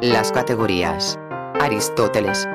Las categorías. Aristóteles.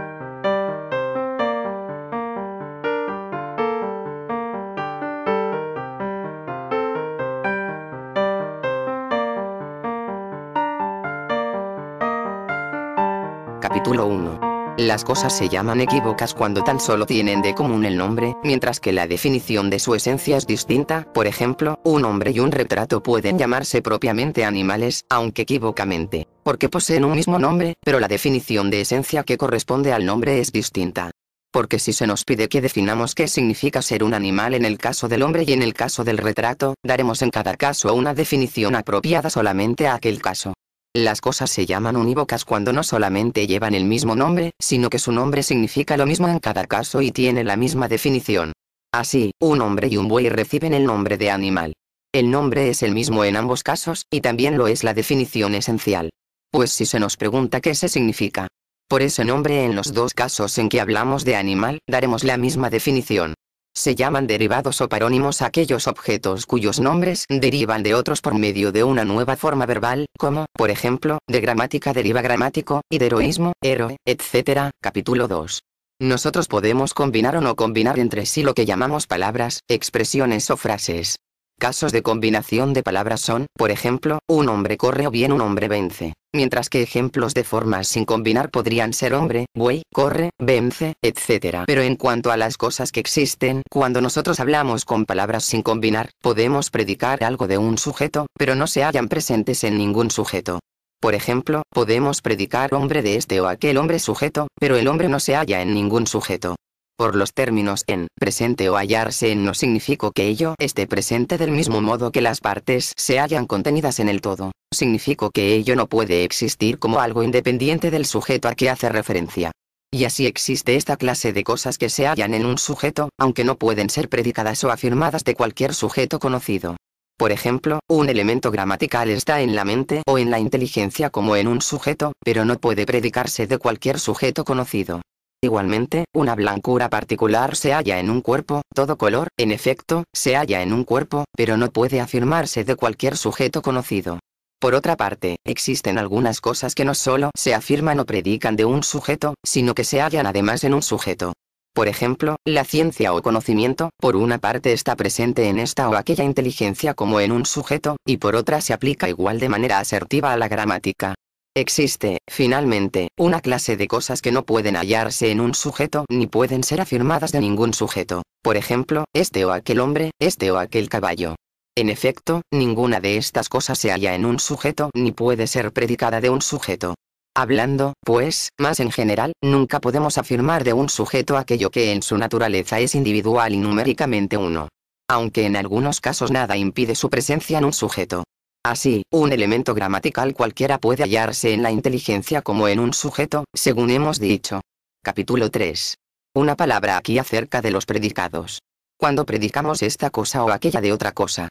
Capítulo 1. Las cosas se llaman equívocas cuando tan solo tienen de común el nombre, mientras que la definición de su esencia es distinta. Por ejemplo, un hombre y un retrato pueden llamarse propiamente animales, aunque equívocamente, porque poseen un mismo nombre, pero la definición de esencia que corresponde al nombre es distinta. Porque si se nos pide que definamos qué significa ser un animal en el caso del hombre y en el caso del retrato, daremos en cada caso una definición apropiada solamente a aquel caso. Las cosas se llaman unívocas cuando no solamente llevan el mismo nombre, sino que su nombre significa lo mismo en cada caso y tiene la misma definición. Así, un hombre y un buey reciben el nombre de animal. El nombre es el mismo en ambos casos, y también lo es la definición esencial. Pues si se nos pregunta qué se significa por ese nombre en los dos casos en que hablamos de animal, daremos la misma definición. Se llaman derivados o parónimos aquellos objetos cuyos nombres derivan de otros por medio de una nueva forma verbal, como, por ejemplo, de gramática deriva gramático, y de heroísmo, héroe, etc. Capítulo 2. Nosotros podemos combinar o no combinar entre sí lo que llamamos palabras, expresiones o frases. Casos de combinación de palabras son, por ejemplo, un hombre corre o bien un hombre vence, mientras que ejemplos de formas sin combinar podrían ser hombre, buey, corre, vence, etc. Pero en cuanto a las cosas que existen, cuando nosotros hablamos con palabras sin combinar, podemos predicar algo de un sujeto, pero no se hallan presentes en ningún sujeto. Por ejemplo, podemos predicar hombre de este o aquel hombre sujeto, pero el hombre no se halla en ningún sujeto. Por los términos en, presente o hallarse en no significa que ello esté presente del mismo modo que las partes se hallan contenidas en el todo. Significa que ello no puede existir como algo independiente del sujeto a que hace referencia. Y así existe esta clase de cosas que se hallan en un sujeto, aunque no pueden ser predicadas o afirmadas de cualquier sujeto conocido. Por ejemplo, un elemento gramatical está en la mente o en la inteligencia como en un sujeto, pero no puede predicarse de cualquier sujeto conocido. Igualmente, una blancura particular se halla en un cuerpo, todo color, en efecto, se halla en un cuerpo, pero no puede afirmarse de cualquier sujeto conocido. Por otra parte, existen algunas cosas que no solo se afirman o predican de un sujeto, sino que se hallan además en un sujeto. Por ejemplo, la ciencia o conocimiento, por una parte está presente en esta o aquella inteligencia como en un sujeto, y por otra se aplica igual de manera asertiva a la gramática. Existe, finalmente, una clase de cosas que no pueden hallarse en un sujeto ni pueden ser afirmadas de ningún sujeto. Por ejemplo, este o aquel hombre, este o aquel caballo. En efecto, ninguna de estas cosas se halla en un sujeto ni puede ser predicada de un sujeto. Hablando, pues, más en general, nunca podemos afirmar de un sujeto aquello que en su naturaleza es individual y numéricamente uno. Aunque en algunos casos nada impide su presencia en un sujeto. Así, un elemento gramatical cualquiera puede hallarse en la inteligencia como en un sujeto, según hemos dicho. Capítulo 3. Una palabra aquí acerca de los predicados. Cuando predicamos esta cosa o aquella de otra cosa,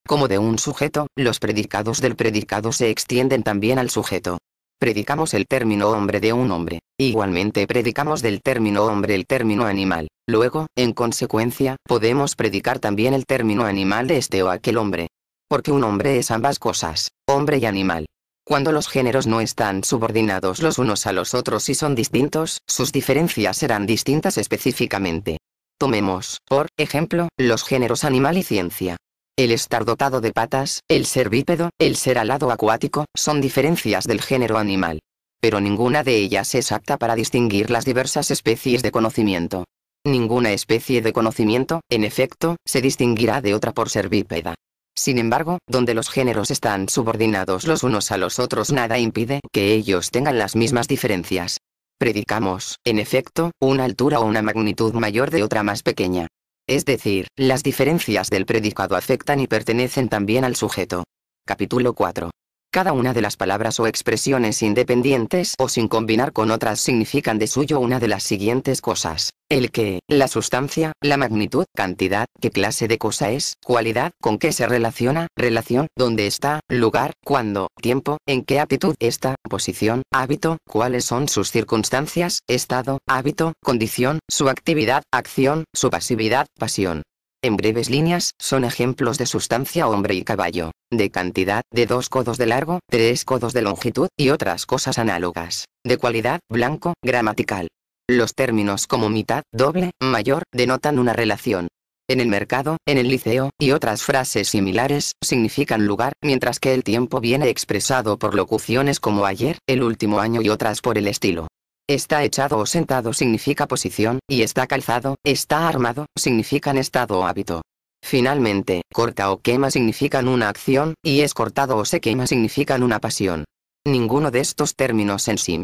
como de un sujeto, los predicados del predicado se extienden también al sujeto. Predicamos el término hombre de un hombre. Igualmente predicamos del término hombre el término animal. Luego, en consecuencia, podemos predicar también el término animal de este o aquel hombre. Porque un hombre es ambas cosas, hombre y animal. Cuando los géneros no están subordinados los unos a los otros y son distintos, sus diferencias serán distintas específicamente. Tomemos, por ejemplo, los géneros animal y ciencia. El estar dotado de patas, el ser bípedo, el ser alado acuático, son diferencias del género animal. Pero ninguna de ellas es apta para distinguir las diversas especies de conocimiento. Ninguna especie de conocimiento, en efecto, se distinguirá de otra por ser bípeda. Sin embargo, donde los géneros están subordinados los unos a los otros nada impide que ellos tengan las mismas diferencias. Predicamos, en efecto, una altura o una magnitud mayor de otra más pequeña. Es decir, las diferencias del predicado afectan y pertenecen también al sujeto. Capítulo 4. Cada una de las palabras o expresiones independientes o sin combinar con otras significan de suyo una de las siguientes cosas. El qué, la sustancia, la magnitud, cantidad, qué clase de cosa es, cualidad, con qué se relaciona, relación, dónde está, lugar, cuándo, tiempo, en qué actitud está, posición, hábito, cuáles son sus circunstancias, estado, hábito, condición, su actividad, acción, su pasividad, pasión. En breves líneas, son ejemplos de sustancia hombre y caballo, de cantidad, de 2 codos de largo, 3 codos de longitud, y otras cosas análogas, de cualidad, blanco, gramatical. Los términos como mitad, doble, mayor, denotan una relación. En el mercado, en el liceo, y otras frases similares, significan lugar, mientras que el tiempo viene expresado por locuciones como ayer, el último año y otras por el estilo. Está echado o sentado significa posición, y está calzado, está armado, significan estado o hábito. Finalmente, corta o quema significan una acción, y es cortado o se quema significan una pasión. Ninguno de estos términos en sí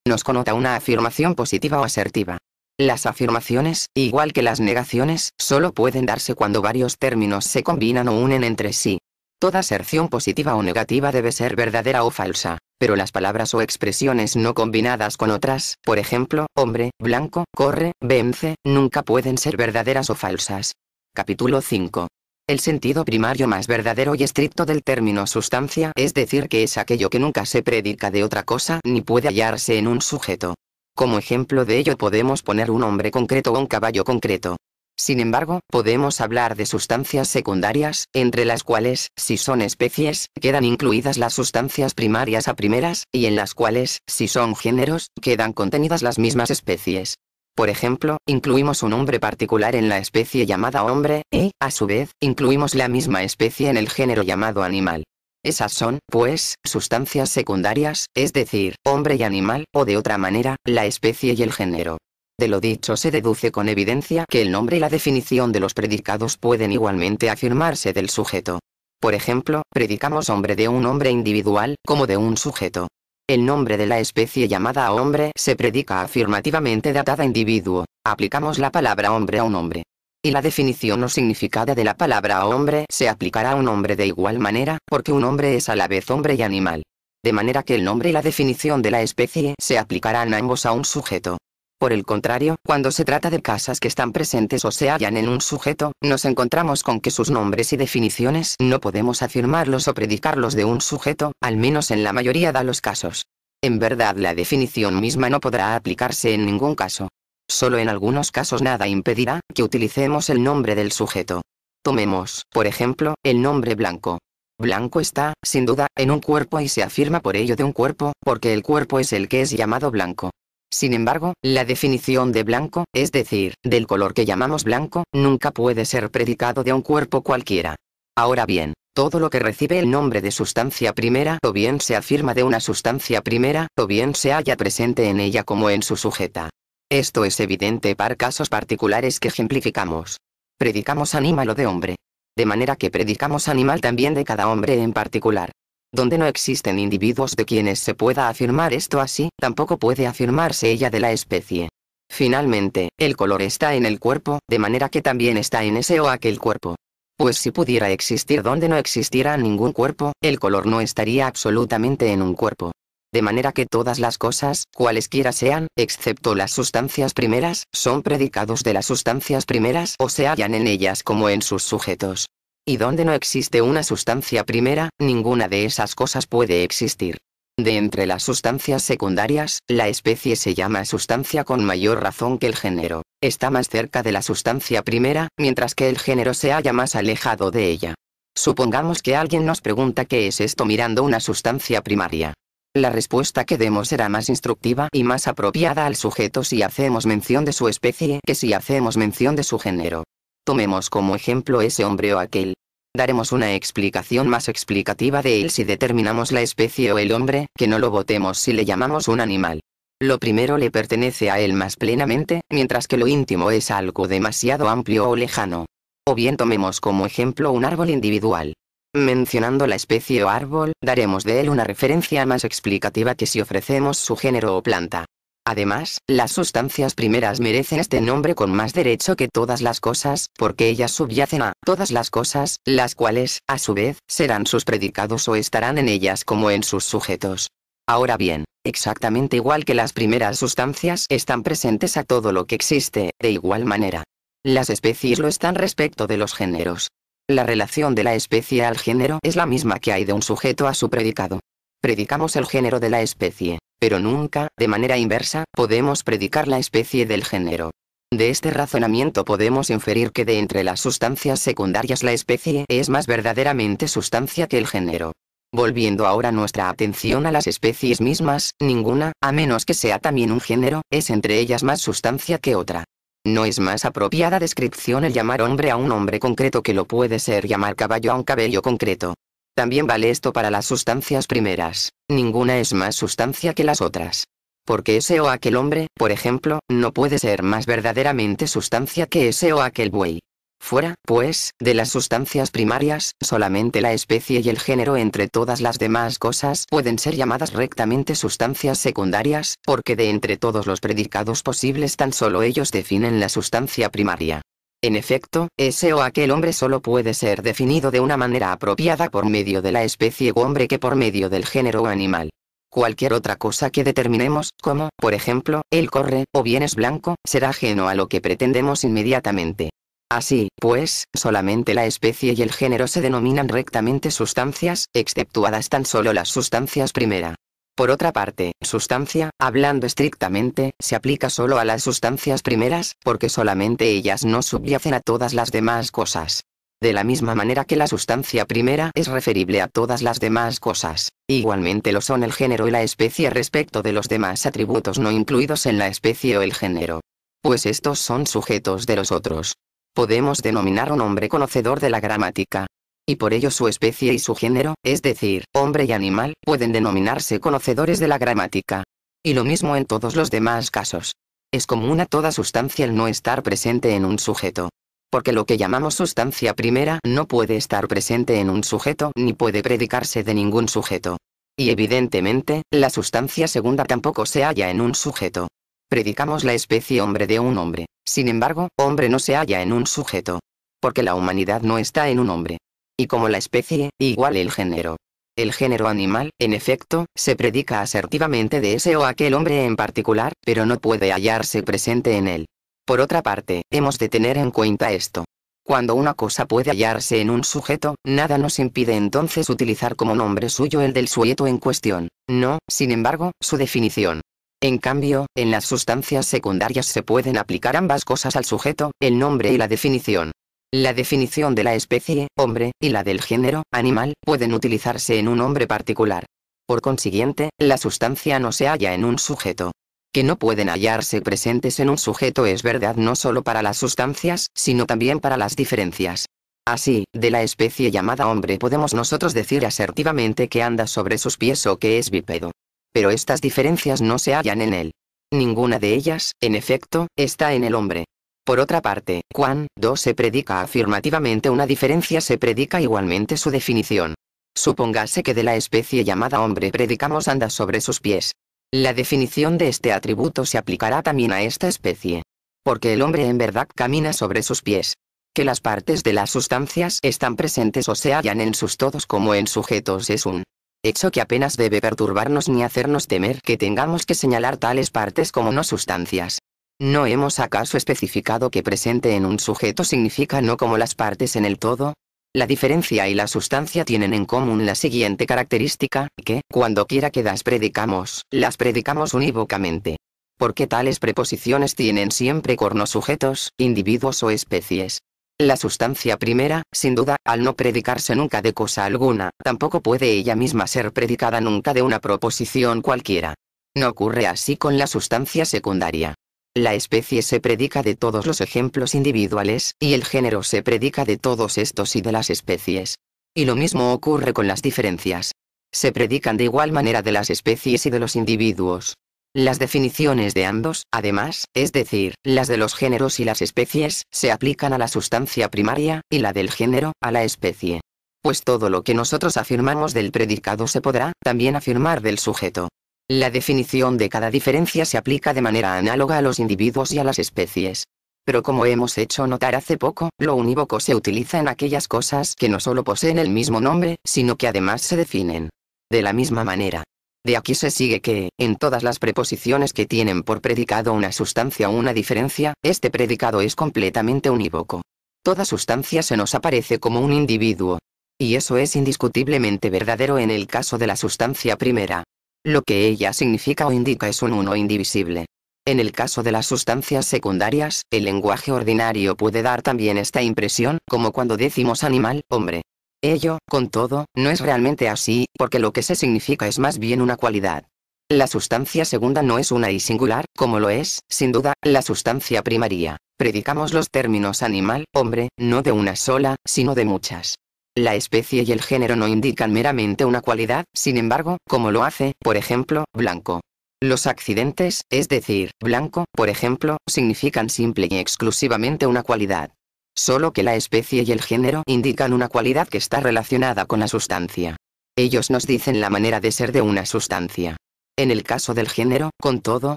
nos connota una afirmación positiva o asertiva. Las afirmaciones, igual que las negaciones, solo pueden darse cuando varios términos se combinan o unen entre sí. Toda aserción positiva o negativa debe ser verdadera o falsa, pero las palabras o expresiones no combinadas con otras, por ejemplo, hombre, blanco, corre, vence, nunca pueden ser verdaderas o falsas. Capítulo 5. El sentido primario más verdadero y estricto del término sustancia es decir que es aquello que nunca se predica de otra cosa ni puede hallarse en un sujeto. Como ejemplo de ello podemos poner un hombre concreto o un caballo concreto. Sin embargo, podemos hablar de sustancias secundarias, entre las cuales, si son especies, quedan incluidas las sustancias primarias a primeras, y en las cuales, si son géneros, quedan contenidas las mismas especies. Por ejemplo, incluimos un hombre particular en la especie llamada hombre, y, a su vez, incluimos la misma especie en el género llamado animal. Esas son, pues, sustancias secundarias, es decir, hombre y animal, o de otra manera, la especie y el género. De lo dicho se deduce con evidencia que el nombre y la definición de los predicados pueden igualmente afirmarse del sujeto. Por ejemplo, predicamos hombre de un hombre individual, como de un sujeto. El nombre de la especie llamada hombre se predica afirmativamente datada individuo, aplicamos la palabra hombre a un hombre. Y la definición o significado de la palabra hombre se aplicará a un hombre de igual manera, porque un hombre es a la vez hombre y animal. De manera que el nombre y la definición de la especie se aplicarán ambos a un sujeto. Por el contrario, cuando se trata de casas que están presentes o se hallan en un sujeto, nos encontramos con que sus nombres y definiciones no podemos afirmarlos o predicarlos de un sujeto, al menos en la mayoría de los casos. En verdad la definición misma no podrá aplicarse en ningún caso. Solo en algunos casos nada impedirá que utilicemos el nombre del sujeto. Tomemos, por ejemplo, el nombre blanco. Blanco está, sin duda, en un cuerpo y se afirma por ello de un cuerpo, porque el cuerpo es el que es llamado blanco. Sin embargo, la definición de blanco, es decir, del color que llamamos blanco, nunca puede ser predicado de un cuerpo cualquiera. Ahora bien, todo lo que recibe el nombre de sustancia primera o bien se afirma de una sustancia primera, o bien se halla presente en ella como en su sujeta. Esto es evidente para casos particulares que ejemplificamos. Predicamos animal o de hombre. De manera que predicamos animal también de cada hombre en particular. Donde no existen individuos de quienes se pueda afirmar esto así, tampoco puede afirmarse ella de la especie. Finalmente, el color está en el cuerpo, de manera que también está en ese o aquel cuerpo. Pues si pudiera existir donde no existiera ningún cuerpo, el color no estaría absolutamente en un cuerpo. De manera que todas las cosas, cualesquiera sean, excepto las sustancias primeras, son predicados de las sustancias primeras o se hallan en ellas como en sus sujetos. Y donde no existe una sustancia primera, ninguna de esas cosas puede existir. De entre las sustancias secundarias, la especie se llama sustancia con mayor razón que el género. Está más cerca de la sustancia primera, mientras que el género se halla más alejado de ella. Supongamos que alguien nos pregunta qué es esto mirando una sustancia primaria. La respuesta que demos será más instructiva y más apropiada al sujeto si hacemos mención de su especie que si hacemos mención de su género. Tomemos como ejemplo ese hombre o aquel. Daremos una explicación más explicativa de él si determinamos la especie o el hombre, que no lo votemos si le llamamos un animal. Lo primero le pertenece a él más plenamente, mientras que lo íntimo es algo demasiado amplio o lejano. O bien tomemos como ejemplo un árbol individual. Mencionando la especie o árbol, daremos de él una referencia más explicativa que si ofrecemos su género o planta. Además, las sustancias primeras merecen este nombre con más derecho que todas las cosas, porque ellas subyacen a todas las cosas, las cuales, a su vez, serán sus predicados o estarán en ellas como en sus sujetos. Ahora bien, exactamente igual que las primeras sustancias están presentes a todo lo que existe, de igual manera. Las especies lo están respecto de los géneros. La relación de la especie al género es la misma que hay de un sujeto a su predicado. Predicamos el género de la especie, pero nunca, de manera inversa, podemos predicar la especie del género. De este razonamiento podemos inferir que de entre las sustancias secundarias la especie es más verdaderamente sustancia que el género. Volviendo ahora nuestra atención a las especies mismas, ninguna, a menos que sea también un género, es entre ellas más sustancia que otra. No es más apropiada descripción el llamar hombre a un hombre concreto que lo puede ser llamar caballo a un cabello concreto. También vale esto para las sustancias primeras. Ninguna es más sustancia que las otras. Porque ese o aquel hombre, por ejemplo, no puede ser más verdaderamente sustancia que ese o aquel buey. Fuera, pues, de las sustancias primarias, solamente la especie y el género entre todas las demás cosas pueden ser llamadas rectamente sustancias secundarias, porque de entre todos los predicados posibles tan solo ellos definen la sustancia primaria. En efecto, ese o aquel hombre solo puede ser definido de una manera apropiada por medio de la especie u hombre que por medio del género o animal. Cualquier otra cosa que determinemos, como, por ejemplo, él corre, o bien es blanco, será ajeno a lo que pretendemos inmediatamente. Así, pues, solamente la especie y el género se denominan rectamente sustancias, exceptuadas tan solo las sustancias primera. Por otra parte, sustancia, hablando estrictamente, se aplica solo a las sustancias primeras, porque solamente ellas no subyacen a todas las demás cosas. De la misma manera que la sustancia primera es referible a todas las demás cosas, igualmente lo son el género y la especie respecto de los demás atributos no incluidos en la especie o el género. Pues estos son sujetos de los otros. Podemos denominar un hombre conocedor de la gramática. Y por ello su especie y su género, es decir, hombre y animal, pueden denominarse conocedores de la gramática. Y lo mismo en todos los demás casos. Es común a toda sustancia el no estar presente en un sujeto. Porque lo que llamamos sustancia primera no puede estar presente en un sujeto ni puede predicarse de ningún sujeto. Y evidentemente, la sustancia segunda tampoco se halla en un sujeto. Predicamos la especie hombre de un hombre. Sin embargo, hombre no se halla en un sujeto. Porque la humanidad no está en un hombre. Y como la especie, igual el género. El género animal, en efecto, se predica asertivamente de ese o aquel hombre en particular, pero no puede hallarse presente en él. Por otra parte, hemos de tener en cuenta esto. Cuando una cosa puede hallarse en un sujeto, nada nos impide entonces utilizar como nombre suyo el del sujeto en cuestión, no, sin embargo, su definición. En cambio, en las sustancias secundarias se pueden aplicar ambas cosas al sujeto, el nombre y la definición. La definición de la especie, hombre, y la del género, animal, pueden utilizarse en un hombre particular. Por consiguiente, la sustancia no se halla en un sujeto. Que no pueden hallarse presentes en un sujeto es verdad no solo para las sustancias, sino también para las diferencias. Así, de la especie llamada hombre podemos nosotros decir asertivamente que anda sobre sus pies o que es bípedo. Pero estas diferencias no se hallan en él. Ninguna de ellas, en efecto, está en el hombre. Por otra parte, cuando se predica afirmativamente una diferencia se predica igualmente su definición. Supóngase que de la especie llamada hombre predicamos anda sobre sus pies. La definición de este atributo se aplicará también a esta especie. Porque el hombre en verdad camina sobre sus pies. Que las partes de las sustancias están presentes o se hallan en sus todos como en sujetos es un hecho que apenas debe perturbarnos ni hacernos temer que tengamos que señalar tales partes como no sustancias. ¿No hemos acaso especificado que presente en un sujeto significa no como las partes en el todo? La diferencia y la sustancia tienen en común la siguiente característica, que, cuando quiera que las predicamos unívocamente. Porque tales preposiciones tienen siempre cornos sujetos, individuos o especies. La sustancia primera, sin duda, al no predicarse nunca de cosa alguna, tampoco puede ella misma ser predicada nunca de una proposición cualquiera. No ocurre así con la sustancia secundaria. La especie se predica de todos los ejemplos individuales, y el género se predica de todos estos y de las especies. Y lo mismo ocurre con las diferencias. Se predican de igual manera de las especies y de los individuos. Las definiciones de ambos, además, es decir, las de los géneros y las especies, se aplican a la sustancia primaria, y la del género, a la especie. Pues todo lo que nosotros afirmamos del predicado se podrá también afirmar del sujeto. La definición de cada diferencia se aplica de manera análoga a los individuos y a las especies. Pero como hemos hecho notar hace poco, lo unívoco se utiliza en aquellas cosas que no solo poseen el mismo nombre, sino que además se definen de la misma manera. De aquí se sigue que, en todas las preposiciones que tienen por predicado una sustancia o una diferencia, este predicado es completamente unívoco. Toda sustancia se nos aparece como un individuo. Y eso es indiscutiblemente verdadero en el caso de la sustancia primera. Lo que ella significa o indica es un uno indivisible. En el caso de las sustancias secundarias, el lenguaje ordinario puede dar también esta impresión, como cuando decimos animal, hombre. Ello, con todo, no es realmente así, porque lo que se significa es más bien una cualidad. La sustancia segunda no es una y singular, como lo es, sin duda, la sustancia primaria. Predicamos los términos animal, hombre, no de una sola, sino de muchas. La especie y el género no indican meramente una cualidad, sin embargo, como lo hace, por ejemplo, blanco. Los accidentes, es decir, blanco, por ejemplo, significan simple y exclusivamente una cualidad. Solo que la especie y el género indican una cualidad que está relacionada con la sustancia. Ellos nos dicen la manera de ser de una sustancia. En el caso del género, con todo,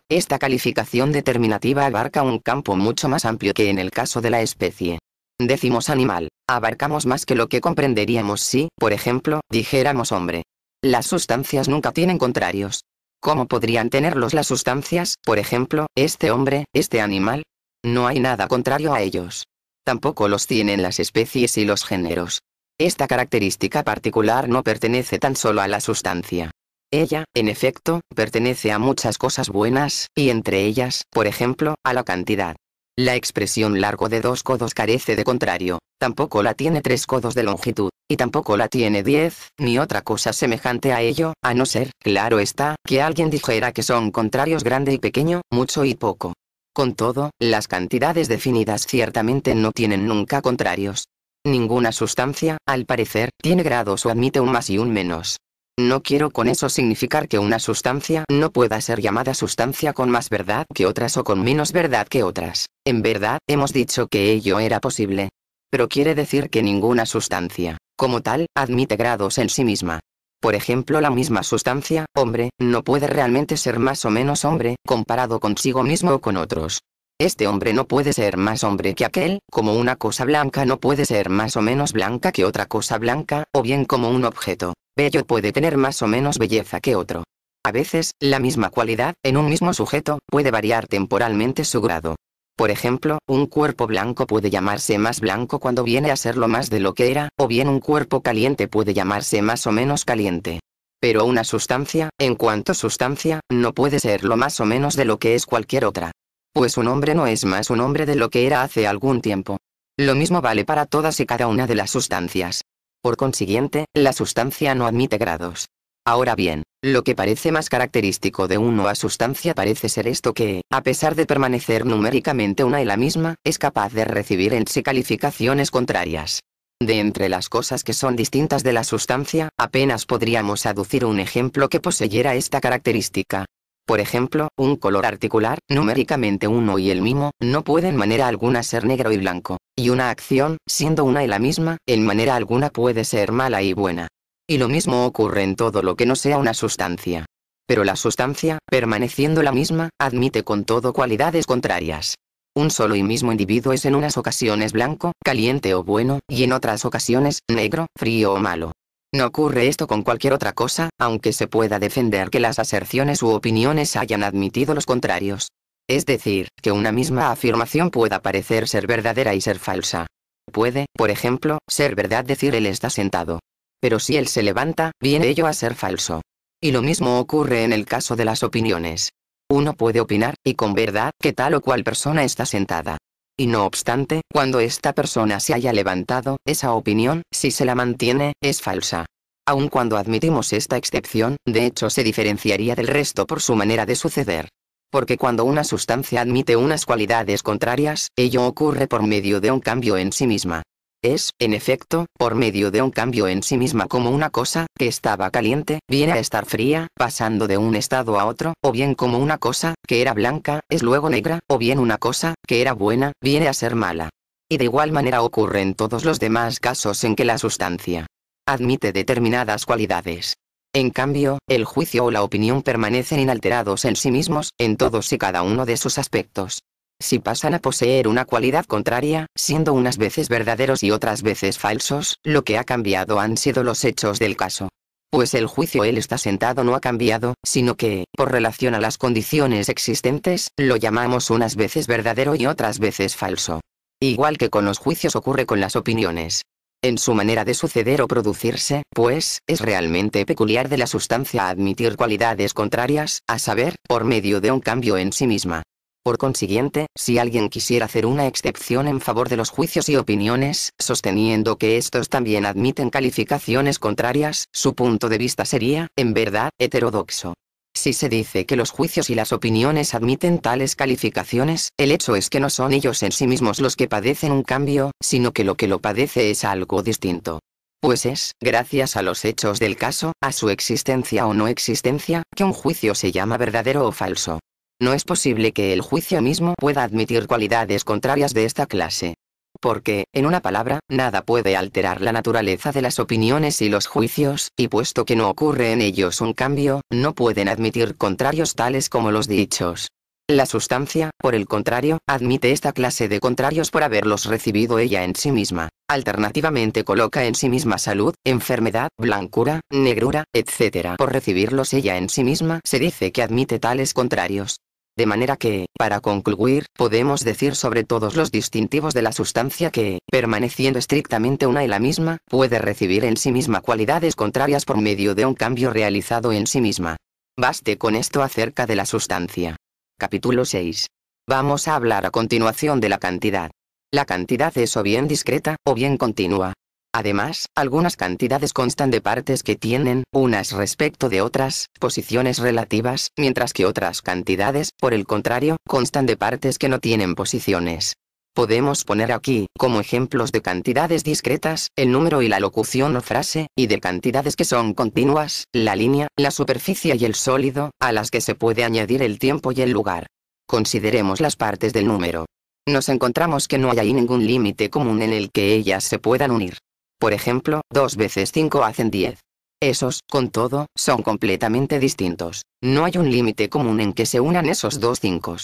esta calificación determinativa abarca un campo mucho más amplio que en el caso de la especie. Decimos animal, abarcamos más que lo que comprenderíamos si, por ejemplo, dijéramos hombre. Las sustancias nunca tienen contrarios. ¿Cómo podrían tenerlos las sustancias, por ejemplo, este hombre, este animal? No hay nada contrario a ellos. Tampoco los tienen las especies y los géneros. Esta característica particular no pertenece tan solo a la sustancia. Ella, en efecto, pertenece a muchas cosas buenas, y entre ellas, por ejemplo, a la cantidad. La expresión largo de 2 codos carece de contrario, tampoco la tiene 3 codos de longitud, y tampoco la tiene 10, ni otra cosa semejante a ello, a no ser, claro está, que alguien dijera que son contrarios grande y pequeño, mucho y poco. Con todo, las cantidades definidas ciertamente no tienen nunca contrarios. Ninguna sustancia, al parecer, tiene grados o admite un más y un menos. No quiero con eso significar que una sustancia no pueda ser llamada sustancia con más verdad que otras o con menos verdad que otras. En verdad, hemos dicho que ello era posible. Pero quiere decir que ninguna sustancia, como tal, admite grados en sí misma. Por ejemplo, la misma sustancia, hombre, no puede realmente ser más o menos hombre, comparado consigo mismo o con otros. Este hombre no puede ser más hombre que aquel, como una cosa blanca no puede ser más o menos blanca que otra cosa blanca, o bien como un objeto bello puede tener más o menos belleza que otro. A veces, la misma cualidad, en un mismo sujeto, puede variar temporalmente su grado. Por ejemplo, un cuerpo blanco puede llamarse más blanco cuando viene a serlo más de lo que era, o bien un cuerpo caliente puede llamarse más o menos caliente. Pero una sustancia, en cuanto sustancia, no puede ser lo más o menos de lo que es cualquier otra. Pues un hombre no es más un hombre de lo que era hace algún tiempo. Lo mismo vale para todas y cada una de las sustancias. Por consiguiente, la sustancia no admite grados. Ahora bien, lo que parece más característico de una sustancia parece ser esto que, a pesar de permanecer numéricamente una y la misma, es capaz de recibir en sí calificaciones contrarias. De entre las cosas que son distintas de la sustancia, apenas podríamos aducir un ejemplo que poseyera esta característica. Por ejemplo, un color articular, numéricamente uno y el mismo, no puede en manera alguna ser negro y blanco, y una acción, siendo una y la misma, en manera alguna puede ser mala y buena. Y lo mismo ocurre en todo lo que no sea una sustancia. Pero la sustancia, permaneciendo la misma, admite con todo cualidades contrarias. Un solo y mismo individuo es en unas ocasiones blanco, caliente o bueno, y en otras ocasiones, negro, frío o malo. No ocurre esto con cualquier otra cosa, aunque se pueda defender que las aserciones u opiniones hayan admitido los contrarios. Es decir, que una misma afirmación pueda parecer ser verdadera y ser falsa. Puede, por ejemplo, ser verdad decir él está sentado. Pero si él se levanta, viene ello a ser falso. Y lo mismo ocurre en el caso de las opiniones. Uno puede opinar, y con verdad, que tal o cual persona está sentada. Y no obstante, cuando esta persona se haya levantado, esa opinión, si se la mantiene, es falsa. Aun cuando admitimos esta excepción, de hecho se diferenciaría del resto por su manera de suceder. Porque cuando una sustancia admite unas cualidades contrarias, ello ocurre por medio de un cambio en sí misma. Es, en efecto, por medio de un cambio en sí misma como una cosa, que estaba caliente, viene a estar fría, pasando de un estado a otro, o bien como una cosa, que era blanca, es luego negra, o bien una cosa, que era buena, viene a ser mala. Y de igual manera ocurre en todos los demás casos en que la sustancia admite determinadas cualidades. En cambio, el juicio o la opinión permanecen inalterados en sí mismos, en todos y cada uno de sus aspectos. Si pasan a poseer una cualidad contraria, siendo unas veces verdaderos y otras veces falsos, lo que ha cambiado han sido los hechos del caso. Pues el juicio él está sentado no ha cambiado, sino que, por relación a las condiciones existentes, lo llamamos unas veces verdadero y otras veces falso. Igual que con los juicios ocurre con las opiniones. En su manera de suceder o producirse, pues, es realmente peculiar de la sustancia admitir cualidades contrarias, a saber, por medio de un cambio en sí misma. Por consiguiente, si alguien quisiera hacer una excepción en favor de los juicios y opiniones, sosteniendo que estos también admiten calificaciones contrarias, su punto de vista sería, en verdad, heterodoxo. Si se dice que los juicios y las opiniones admiten tales calificaciones, el hecho es que no son ellos en sí mismos los que padecen un cambio, sino que lo padece es algo distinto. Pues es, gracias a los hechos del caso, a su existencia o no existencia, que un juicio se llama verdadero o falso. No es posible que el juicio mismo pueda admitir cualidades contrarias de esta clase. Porque, en una palabra, nada puede alterar la naturaleza de las opiniones y los juicios, y puesto que no ocurre en ellos un cambio, no pueden admitir contrarios tales como los dichos. La sustancia, por el contrario, admite esta clase de contrarios por haberlos recibido ella en sí misma. Alternativamente coloca en sí misma salud, enfermedad, blancura, negrura, etc. Por recibirlos ella en sí misma, se dice que admite tales contrarios. De manera que, para concluir, podemos decir sobre todos los distintivos de la sustancia que, permaneciendo estrictamente una y la misma, puede recibir en sí misma cualidades contrarias por medio de un cambio realizado en sí misma. Baste con esto acerca de la sustancia. Capítulo 6. Vamos a hablar a continuación de la cantidad. La cantidad es o bien discreta, o bien continua. Además, algunas cantidades constan de partes que tienen, unas respecto de otras, posiciones relativas, mientras que otras cantidades, por el contrario, constan de partes que no tienen posiciones. Podemos poner aquí, como ejemplos de cantidades discretas, el número y la locución o frase, y de cantidades que son continuas, la línea, la superficie y el sólido, a las que se puede añadir el tiempo y el lugar. Consideremos las partes del número. Nos encontramos que no hay ahí ningún límite común en el que ellas se puedan unir. Por ejemplo, 2 veces 5 hacen 10. Esos, con todo, son completamente distintos. No hay un límite común en que se unan esos dos 5.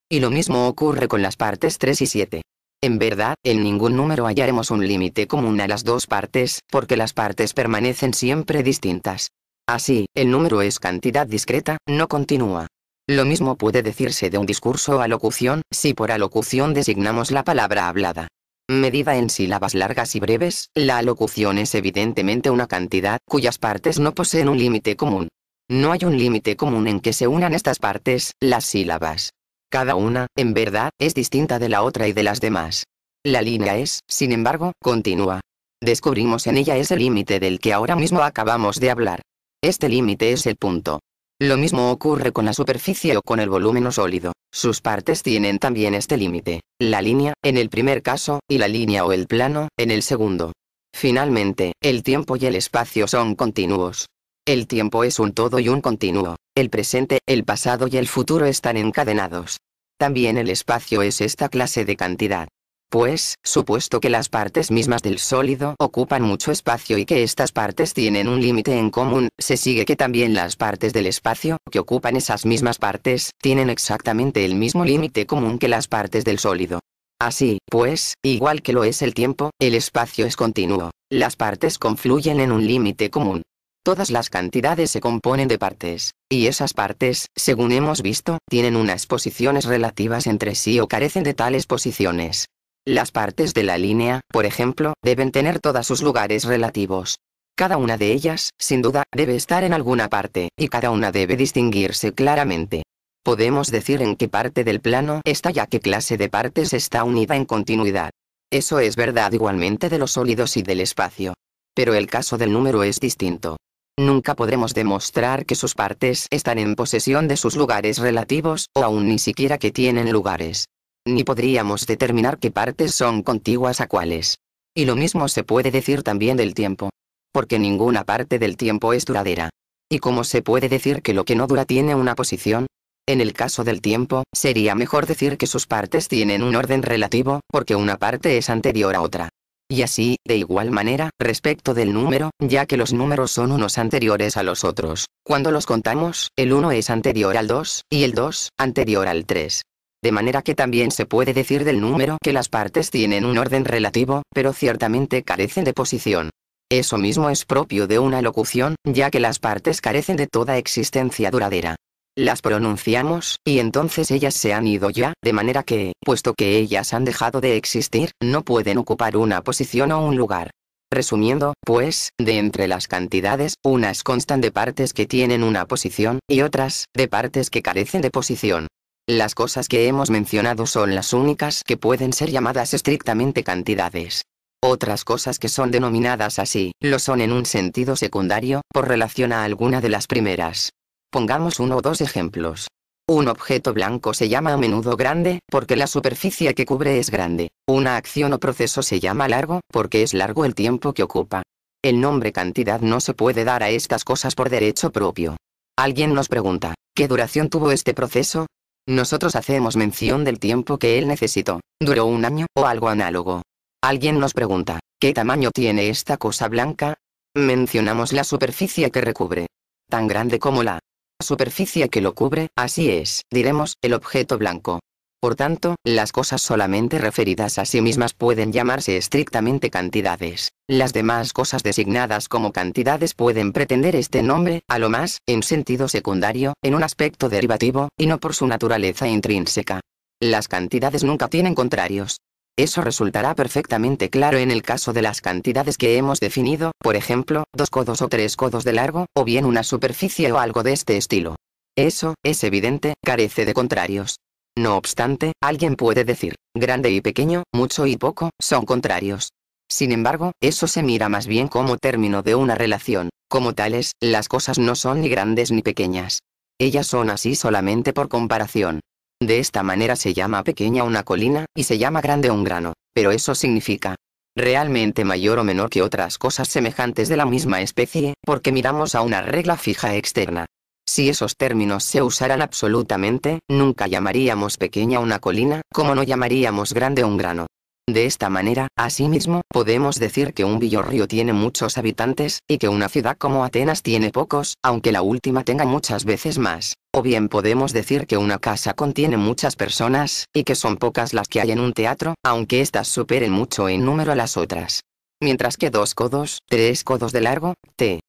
Y lo mismo ocurre con las partes 3 y 7. En verdad, en ningún número hallaremos un límite común a las dos partes, porque las partes permanecen siempre distintas. Así, el número es cantidad discreta, no continua. Lo mismo puede decirse de un discurso o alocución, si por alocución designamos la palabra hablada. Medida en sílabas largas y breves, la alocución es evidentemente una cantidad, cuyas partes no poseen un límite común. No hay un límite común en que se unan estas partes, las sílabas. Cada una, en verdad, es distinta de la otra y de las demás. La línea es, sin embargo, continua. Descubrimos en ella ese límite del que ahora mismo acabamos de hablar. Este límite es el punto. Lo mismo ocurre con la superficie o con el volumen o sólido. Sus partes tienen también este límite, la línea, en el primer caso, y la línea o el plano, en el segundo. Finalmente, el tiempo y el espacio son continuos. El tiempo es un todo y un continuo. El presente, el pasado y el futuro están encadenados. También el espacio es esta clase de cantidad. Pues, supuesto que las partes mismas del sólido ocupan mucho espacio y que estas partes tienen un límite en común, se sigue que también las partes del espacio, que ocupan esas mismas partes, tienen exactamente el mismo límite común que las partes del sólido. Así, pues, igual que lo es el tiempo, el espacio es continuo. Las partes confluyen en un límite común. Todas las cantidades se componen de partes, y esas partes, según hemos visto, tienen unas posiciones relativas entre sí o carecen de tales posiciones. Las partes de la línea, por ejemplo, deben tener todos sus lugares relativos. Cada una de ellas, sin duda, debe estar en alguna parte, y cada una debe distinguirse claramente. Podemos decir en qué parte del plano está y a qué clase de partes está unida en continuidad. Eso es verdad igualmente de los sólidos y del espacio. Pero el caso del número es distinto. Nunca podremos demostrar que sus partes están en posesión de sus lugares relativos, o aún ni siquiera que tienen lugares. Ni podríamos determinar qué partes son contiguas a cuáles. Y lo mismo se puede decir también del tiempo. Porque ninguna parte del tiempo es duradera. ¿Y cómo se puede decir que lo que no dura tiene una posición? En el caso del tiempo, sería mejor decir que sus partes tienen un orden relativo, porque una parte es anterior a otra. Y así, de igual manera, respecto del número, ya que los números son unos anteriores a los otros. Cuando los contamos, el 1 es anterior al 2, y el 2, anterior al 3. De manera que también se puede decir del número que las partes tienen un orden relativo, pero ciertamente carecen de posición. Eso mismo es propio de una locución, ya que las partes carecen de toda existencia duradera. Las pronunciamos, y entonces ellas se han ido ya, de manera que, puesto que ellas han dejado de existir, no pueden ocupar una posición o un lugar. Resumiendo, pues, de entre las cantidades, unas constan de partes que tienen una posición, y otras, de partes que carecen de posición. Las cosas que hemos mencionado son las únicas que pueden ser llamadas estrictamente cantidades. Otras cosas que son denominadas así, lo son en un sentido secundario, por relación a alguna de las primeras. Pongamos uno o dos ejemplos. Un objeto blanco se llama a menudo grande, porque la superficie que cubre es grande. Una acción o proceso se llama largo, porque es largo el tiempo que ocupa. El nombre cantidad no se puede dar a estas cosas por derecho propio. Alguien nos pregunta, ¿qué duración tuvo este proceso? Nosotros hacemos mención del tiempo que él necesitó. ¿Duró un año o algo análogo? Alguien nos pregunta, ¿qué tamaño tiene esta cosa blanca? Mencionamos la superficie que recubre. Tan grande como la superficie que lo cubre, así es, diremos, el objeto blanco. Por tanto, las cosas solamente referidas a sí mismas pueden llamarse estrictamente cantidades. Las demás cosas designadas como cantidades pueden pretender este nombre, a lo más, en sentido secundario, en un aspecto derivativo, y no por su naturaleza intrínseca. Las cantidades nunca tienen contrarios. Eso resultará perfectamente claro en el caso de las cantidades que hemos definido, por ejemplo, 2 codos o 3 codos de largo, o bien una superficie o algo de este estilo. Eso, es evidente, carece de contrarios. No obstante, alguien puede decir, grande y pequeño, mucho y poco, son contrarios. Sin embargo, eso se mira más bien como término de una relación. Como tales, las cosas no son ni grandes ni pequeñas. Ellas son así solamente por comparación. De esta manera se llama pequeña una colina, y se llama grande un grano, pero eso significa realmente mayor o menor que otras cosas semejantes de la misma especie, porque miramos a una regla fija externa. Si esos términos se usaran absolutamente, nunca llamaríamos pequeña una colina, como no llamaríamos grande un grano. De esta manera, asimismo, podemos decir que un villorrio tiene muchos habitantes, y que una ciudad como Atenas tiene pocos, aunque la última tenga muchas veces más. O bien podemos decir que una casa contiene muchas personas, y que son pocas las que hay en un teatro, aunque éstas superen mucho en número a las otras. Mientras que 2 codos, 3 codos de largo, t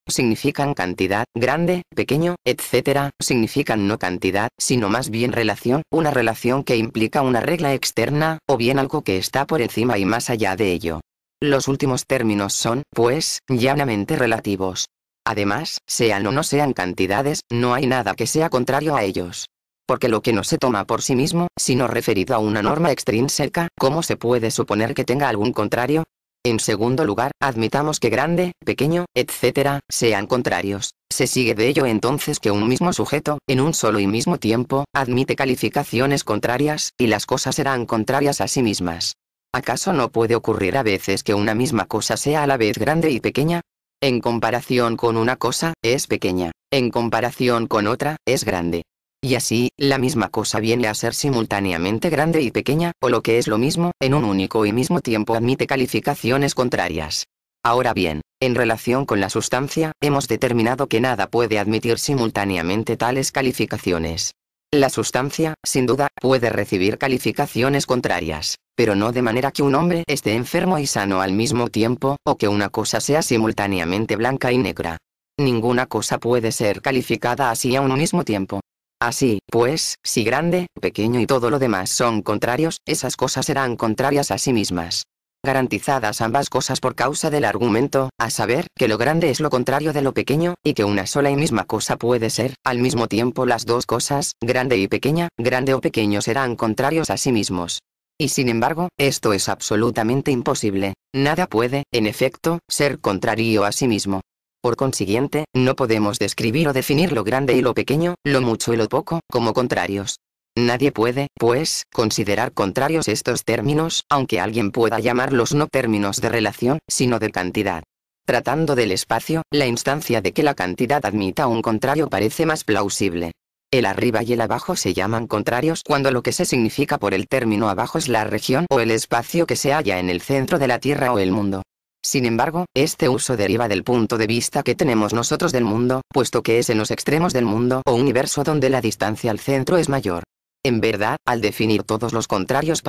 significan cantidad, grande, pequeño, etc., significan no cantidad, sino más bien relación, una relación que implica una regla externa, o bien algo que está por encima y más allá de ello. Los últimos términos son, pues, llanamente relativos. Además, sean o no sean cantidades, no hay nada que sea contrario a ellos. Porque lo que no se toma por sí mismo, sino referido a una norma extrínseca, ¿cómo se puede suponer que tenga algún contrario? En segundo lugar, admitamos que grande, pequeño, etc., sean contrarios. Se sigue de ello entonces que un mismo sujeto, en un solo y mismo tiempo, admite calificaciones contrarias, y las cosas serán contrarias a sí mismas. ¿Acaso no puede ocurrir a veces que una misma cosa sea a la vez grande y pequeña? En comparación con una cosa, es pequeña. En comparación con otra, es grande. Y así, la misma cosa viene a ser simultáneamente grande y pequeña, o lo que es lo mismo, en un único y mismo tiempo admite calificaciones contrarias. Ahora bien, en relación con la sustancia, hemos determinado que nada puede admitir simultáneamente tales calificaciones. La sustancia, sin duda, puede recibir calificaciones contrarias, pero no de manera que un hombre esté enfermo y sano al mismo tiempo, o que una cosa sea simultáneamente blanca y negra. Ninguna cosa puede ser calificada así a un mismo tiempo. Así, pues, si grande, pequeño y todo lo demás son contrarios, esas cosas serán contrarias a sí mismas. Garantizadas ambas cosas por causa del argumento, a saber, que lo grande es lo contrario de lo pequeño, y que una sola y misma cosa puede ser, al mismo tiempo las dos cosas, grande y pequeña, grande o pequeño serán contrarios a sí mismos. Y sin embargo, esto es absolutamente imposible. Nada puede, en efecto, ser contrario a sí mismo. Por consiguiente, no podemos describir o definir lo grande y lo pequeño, lo mucho y lo poco, como contrarios. Nadie puede, pues, considerar contrarios estos términos, aunque alguien pueda llamarlos no términos de relación, sino de cantidad. Tratando del espacio, la instancia de que la cantidad admita un contrario parece más plausible. El arriba y el abajo se llaman contrarios cuando lo que se significa por el término abajo es la región o el espacio que se halla en el centro de la Tierra o el mundo. Sin embargo, este uso deriva del punto de vista que tenemos nosotros del mundo, puesto que es en los extremos del mundo o universo donde la distancia al centro es mayor. En verdad, al definir todos los contrarios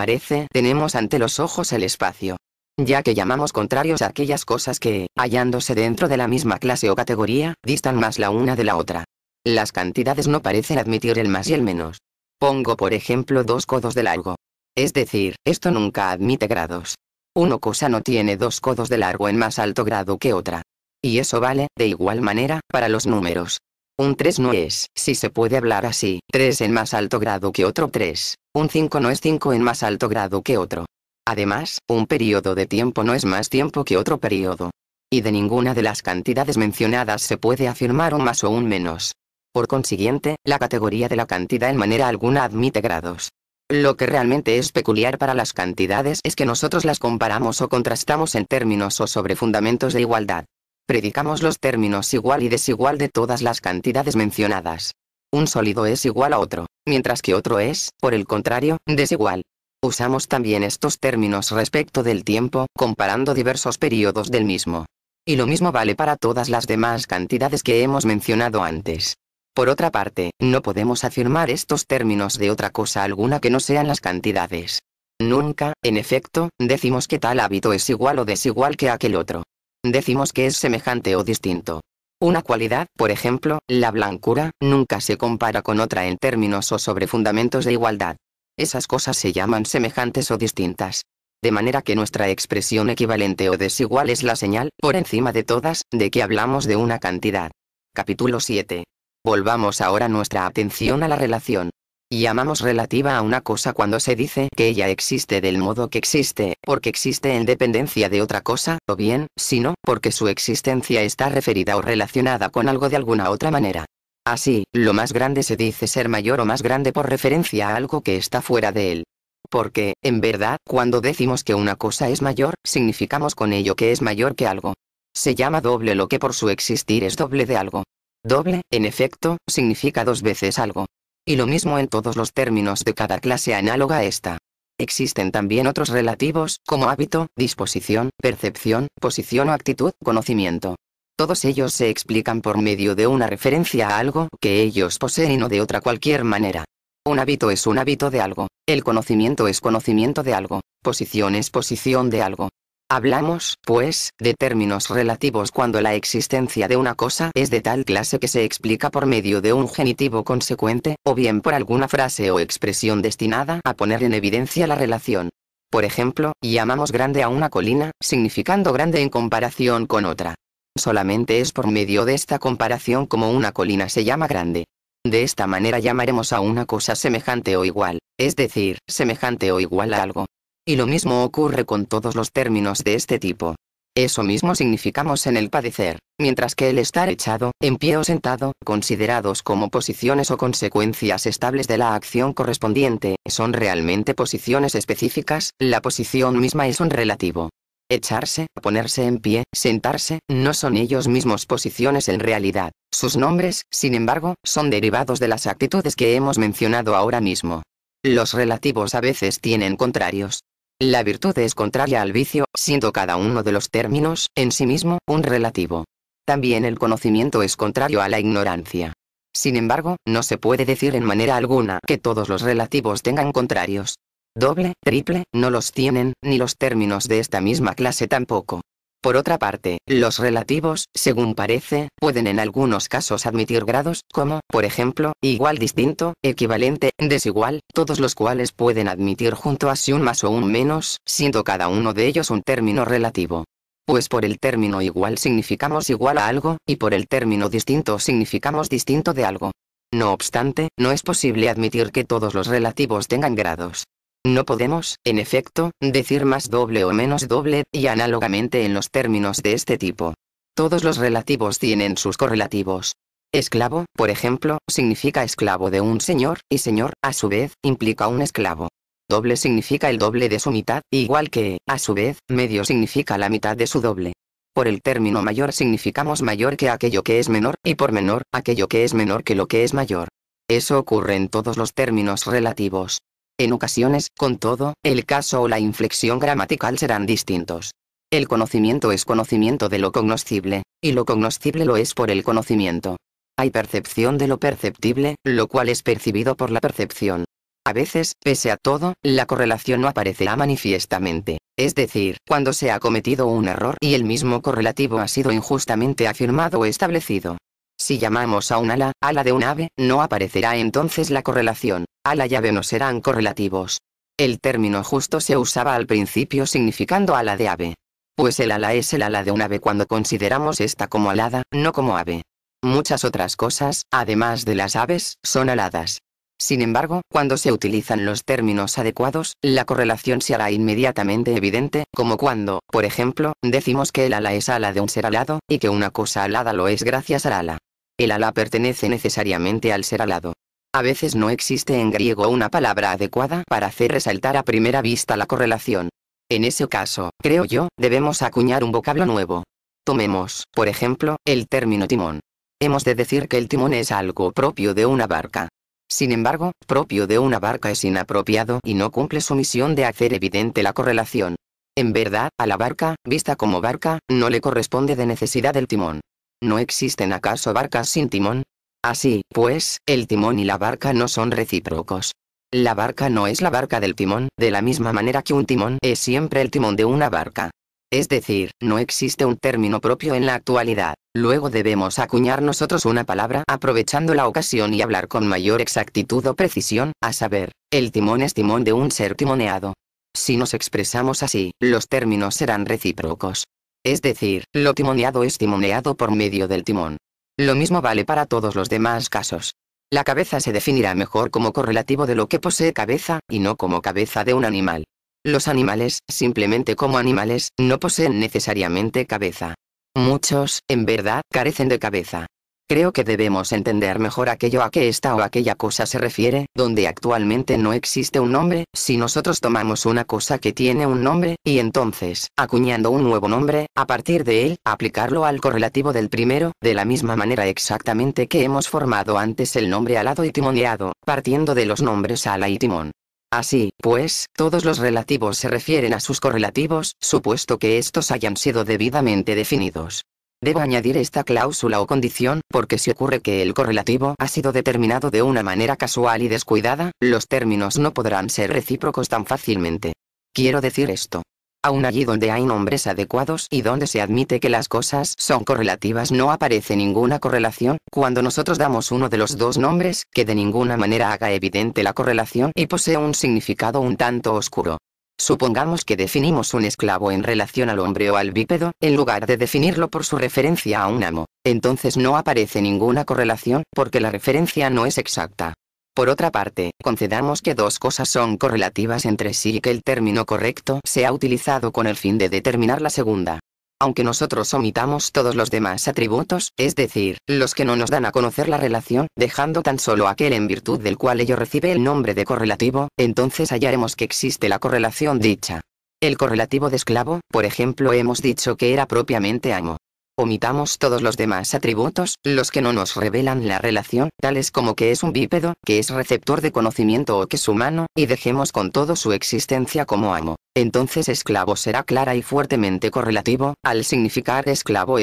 tenemos ante los ojos el espacio. Ya que llamamos contrarios a aquellas cosas que, hallándose dentro de la misma clase o categoría, distan más la una de la otra. Las cantidades no parecen admitir el más y el menos. Pongo por ejemplo 2 codos de largo. Es decir, esto nunca admite grados. Una cosa no tiene 2 codos de largo en más alto grado que otra. Y eso vale, de igual manera, para los números. Un 3 no es, si se puede hablar así, 3 en más alto grado que otro 3. Un 5 no es 5 en más alto grado que otro. Además, un periodo de tiempo no es más tiempo que otro periodo. Y de ninguna de las cantidades mencionadas se puede afirmar un más o un menos. Por consiguiente, la categoría de la cantidad en manera alguna admite grados. Lo que realmente es peculiar para las cantidades es que nosotros las comparamos o contrastamos en términos o sobre fundamentos de igualdad. Predicamos los términos igual y desigual de todas las cantidades mencionadas. Un sólido es igual a otro, mientras que otro es, por el contrario, desigual. Usamos también estos términos respecto del tiempo, comparando diversos periodos del mismo. Y lo mismo vale para todas las demás cantidades que hemos mencionado antes. Por otra parte, no podemos afirmar estos términos de otra cosa alguna que no sean las cantidades. Nunca, en efecto, decimos que tal hábito es igual o desigual que aquel otro. Decimos que es semejante o distinto. Una cualidad, por ejemplo, la blancura, nunca se compara con otra en términos o sobre fundamentos de igualdad. Esas cosas se llaman semejantes o distintas. De manera que nuestra expresión equivalente o desigual es la señal, por encima de todas, de que hablamos de una cantidad. Capítulo 7. Volvamos ahora nuestra atención a la relación. Llamamos relativa a una cosa cuando se dice que ella existe del modo que existe, porque existe en dependencia de otra cosa, o bien, si no, porque su existencia está referida o relacionada con algo de alguna otra manera. Así, lo más grande se dice ser mayor o más grande por referencia a algo que está fuera de él. Porque, en verdad, cuando decimos que una cosa es mayor, significamos con ello que es mayor que algo. Se llama doble lo que por su existir es doble de algo. Doble, en efecto, significa dos veces algo. Y lo mismo en todos los términos de cada clase análoga a esta. Existen también otros relativos, como hábito, disposición, percepción, posición o actitud, conocimiento. Todos ellos se explican por medio de una referencia a algo que ellos poseen y no de otra cualquier manera. Un hábito es un hábito de algo, el conocimiento es conocimiento de algo, posición es posición de algo. Hablamos, pues, de términos relativos cuando la existencia de una cosa es de tal clase que se explica por medio de un genitivo consecuente, o bien por alguna frase o expresión destinada a poner en evidencia la relación. Por ejemplo, llamamos grande a una colina, significando grande en comparación con otra. Solamente es por medio de esta comparación como una colina se llama grande. De esta manera llamaremos a una cosa semejante o igual, es decir, semejante o igual a algo. Y lo mismo ocurre con todos los términos de este tipo. Eso mismo significamos en el padecer, mientras que el estar echado, en pie o sentado, considerados como posiciones o consecuencias estables de la acción correspondiente, son realmente posiciones específicas, la posición misma es un relativo. Echarse, ponerse en pie, sentarse, no son ellos mismos posiciones en realidad. Sus nombres, sin embargo, son derivados de las actitudes que hemos mencionado ahora mismo. Los relativos a veces tienen contrarios. La virtud es contraria al vicio, siendo cada uno de los términos, en sí mismo, un relativo. También el conocimiento es contrario a la ignorancia. Sin embargo, no se puede decir en manera alguna que todos los relativos tengan contrarios. Doble, triple, no los tienen, ni los términos de esta misma clase tampoco. Por otra parte, los relativos, según parece, pueden en algunos casos admitir grados, como, por ejemplo, igual, distinto, equivalente, desigual, todos los cuales pueden admitir junto a sí un más o un menos, siendo cada uno de ellos un término relativo. Pues por el término igual significamos igual a algo, y por el término distinto significamos distinto de algo. No obstante, no es posible admitir que todos los relativos tengan grados. No podemos, en efecto, decir más doble o menos doble, y análogamente en los términos de este tipo. Todos los relativos tienen sus correlativos. Esclavo, por ejemplo, significa esclavo de un señor, y señor, a su vez, implica un esclavo. Doble significa el doble de su mitad, igual que, a su vez, medio significa la mitad de su doble. Por el término mayor significamos mayor que aquello que es menor, y por menor, aquello que es menor que lo que es mayor. Eso ocurre en todos los términos relativos. En ocasiones, con todo, el caso o la inflexión gramatical serán distintos. El conocimiento es conocimiento de lo cognoscible, y lo cognoscible lo es por el conocimiento. Hay percepción de lo perceptible, lo cual es percibido por la percepción. A veces, pese a todo, la correlación no aparecerá manifiestamente, es decir, cuando se ha cometido un error y el mismo correlativo ha sido injustamente afirmado o establecido. Si llamamos a un ala de un ave, no aparecerá entonces la correlación, ala y ave no serán correlativos. El término justo se usaba al principio significando ala de ave. Pues el ala es el ala de un ave cuando consideramos esta como alada, no como ave. Muchas otras cosas, además de las aves, son aladas. Sin embargo, cuando se utilizan los términos adecuados, la correlación se hará inmediatamente evidente, como cuando, por ejemplo, decimos que el ala es ala de un ser alado, y que una cosa alada lo es gracias al ala. El ala pertenece necesariamente al ser alado. A veces no existe en griego una palabra adecuada para hacer resaltar a primera vista la correlación. En ese caso, creo yo, debemos acuñar un vocablo nuevo. Tomemos, por ejemplo, el término timón. Hemos de decir que el timón es algo propio de una barca. Sin embargo, propio de una barca es inapropiado y no cumple su misión de hacer evidente la correlación. En verdad, a la barca, vista como barca, no le corresponde de necesidad el timón. ¿No existen acaso barcas sin timón? Así, pues, el timón y la barca no son recíprocos. La barca no es la barca del timón, de la misma manera que un timón es siempre el timón de una barca. Es decir, no existe un término propio en la actualidad. Luego debemos acuñar nosotros una palabra aprovechando la ocasión y hablar con mayor exactitud o precisión, a saber, el timón es timón de un ser timoneado. Si nos expresamos así, los términos serán recíprocos. Es decir, lo timoneado es timoneado por medio del timón. Lo mismo vale para todos los demás casos. La cabeza se definirá mejor como correlativo de lo que posee cabeza, y no como cabeza de un animal. Los animales, simplemente como animales, no poseen necesariamente cabeza. Muchos, en verdad, carecen de cabeza. Creo que debemos entender mejor aquello a que esta o aquella cosa se refiere, donde actualmente no existe un nombre, si nosotros tomamos una cosa que tiene un nombre, y entonces, acuñando un nuevo nombre, a partir de él, aplicarlo al correlativo del primero, de la misma manera exactamente que hemos formado antes el nombre alado y timoneado, partiendo de los nombres ala y timón. Así, pues, todos los relativos se refieren a sus correlativos, supuesto que estos hayan sido debidamente definidos. Debo añadir esta cláusula o condición, porque si ocurre que el correlativo ha sido determinado de una manera casual y descuidada, los términos no podrán ser recíprocos tan fácilmente. Quiero decir esto. Aun allí donde hay nombres adecuados y donde se admite que las cosas son correlativas no aparece ninguna correlación, cuando nosotros damos uno de los dos nombres, que de ninguna manera haga evidente la correlación y posee un significado un tanto oscuro. Supongamos que definimos un esclavo en relación al hombre o al bípedo, en lugar de definirlo por su referencia a un amo. Entonces no aparece ninguna correlación, porque la referencia no es exacta. Por otra parte, concedamos que dos cosas son correlativas entre sí y que el término correcto se ha utilizado con el fin de determinar la segunda. Aunque nosotros omitamos todos los demás atributos, es decir, los que no nos dan a conocer la relación, dejando tan solo aquel en virtud del cual ello recibe el nombre de correlativo, entonces hallaremos que existe la correlación dicha. El correlativo de esclavo, por ejemplo, hemos dicho que era propiamente amo. Omitamos todos los demás atributos, los que no nos revelan la relación, tales como que es un bípedo, que es receptor de conocimiento o que es humano, y dejemos con todo su existencia como amo. Entonces esclavo será clara y fuertemente correlativo, al significar esclavo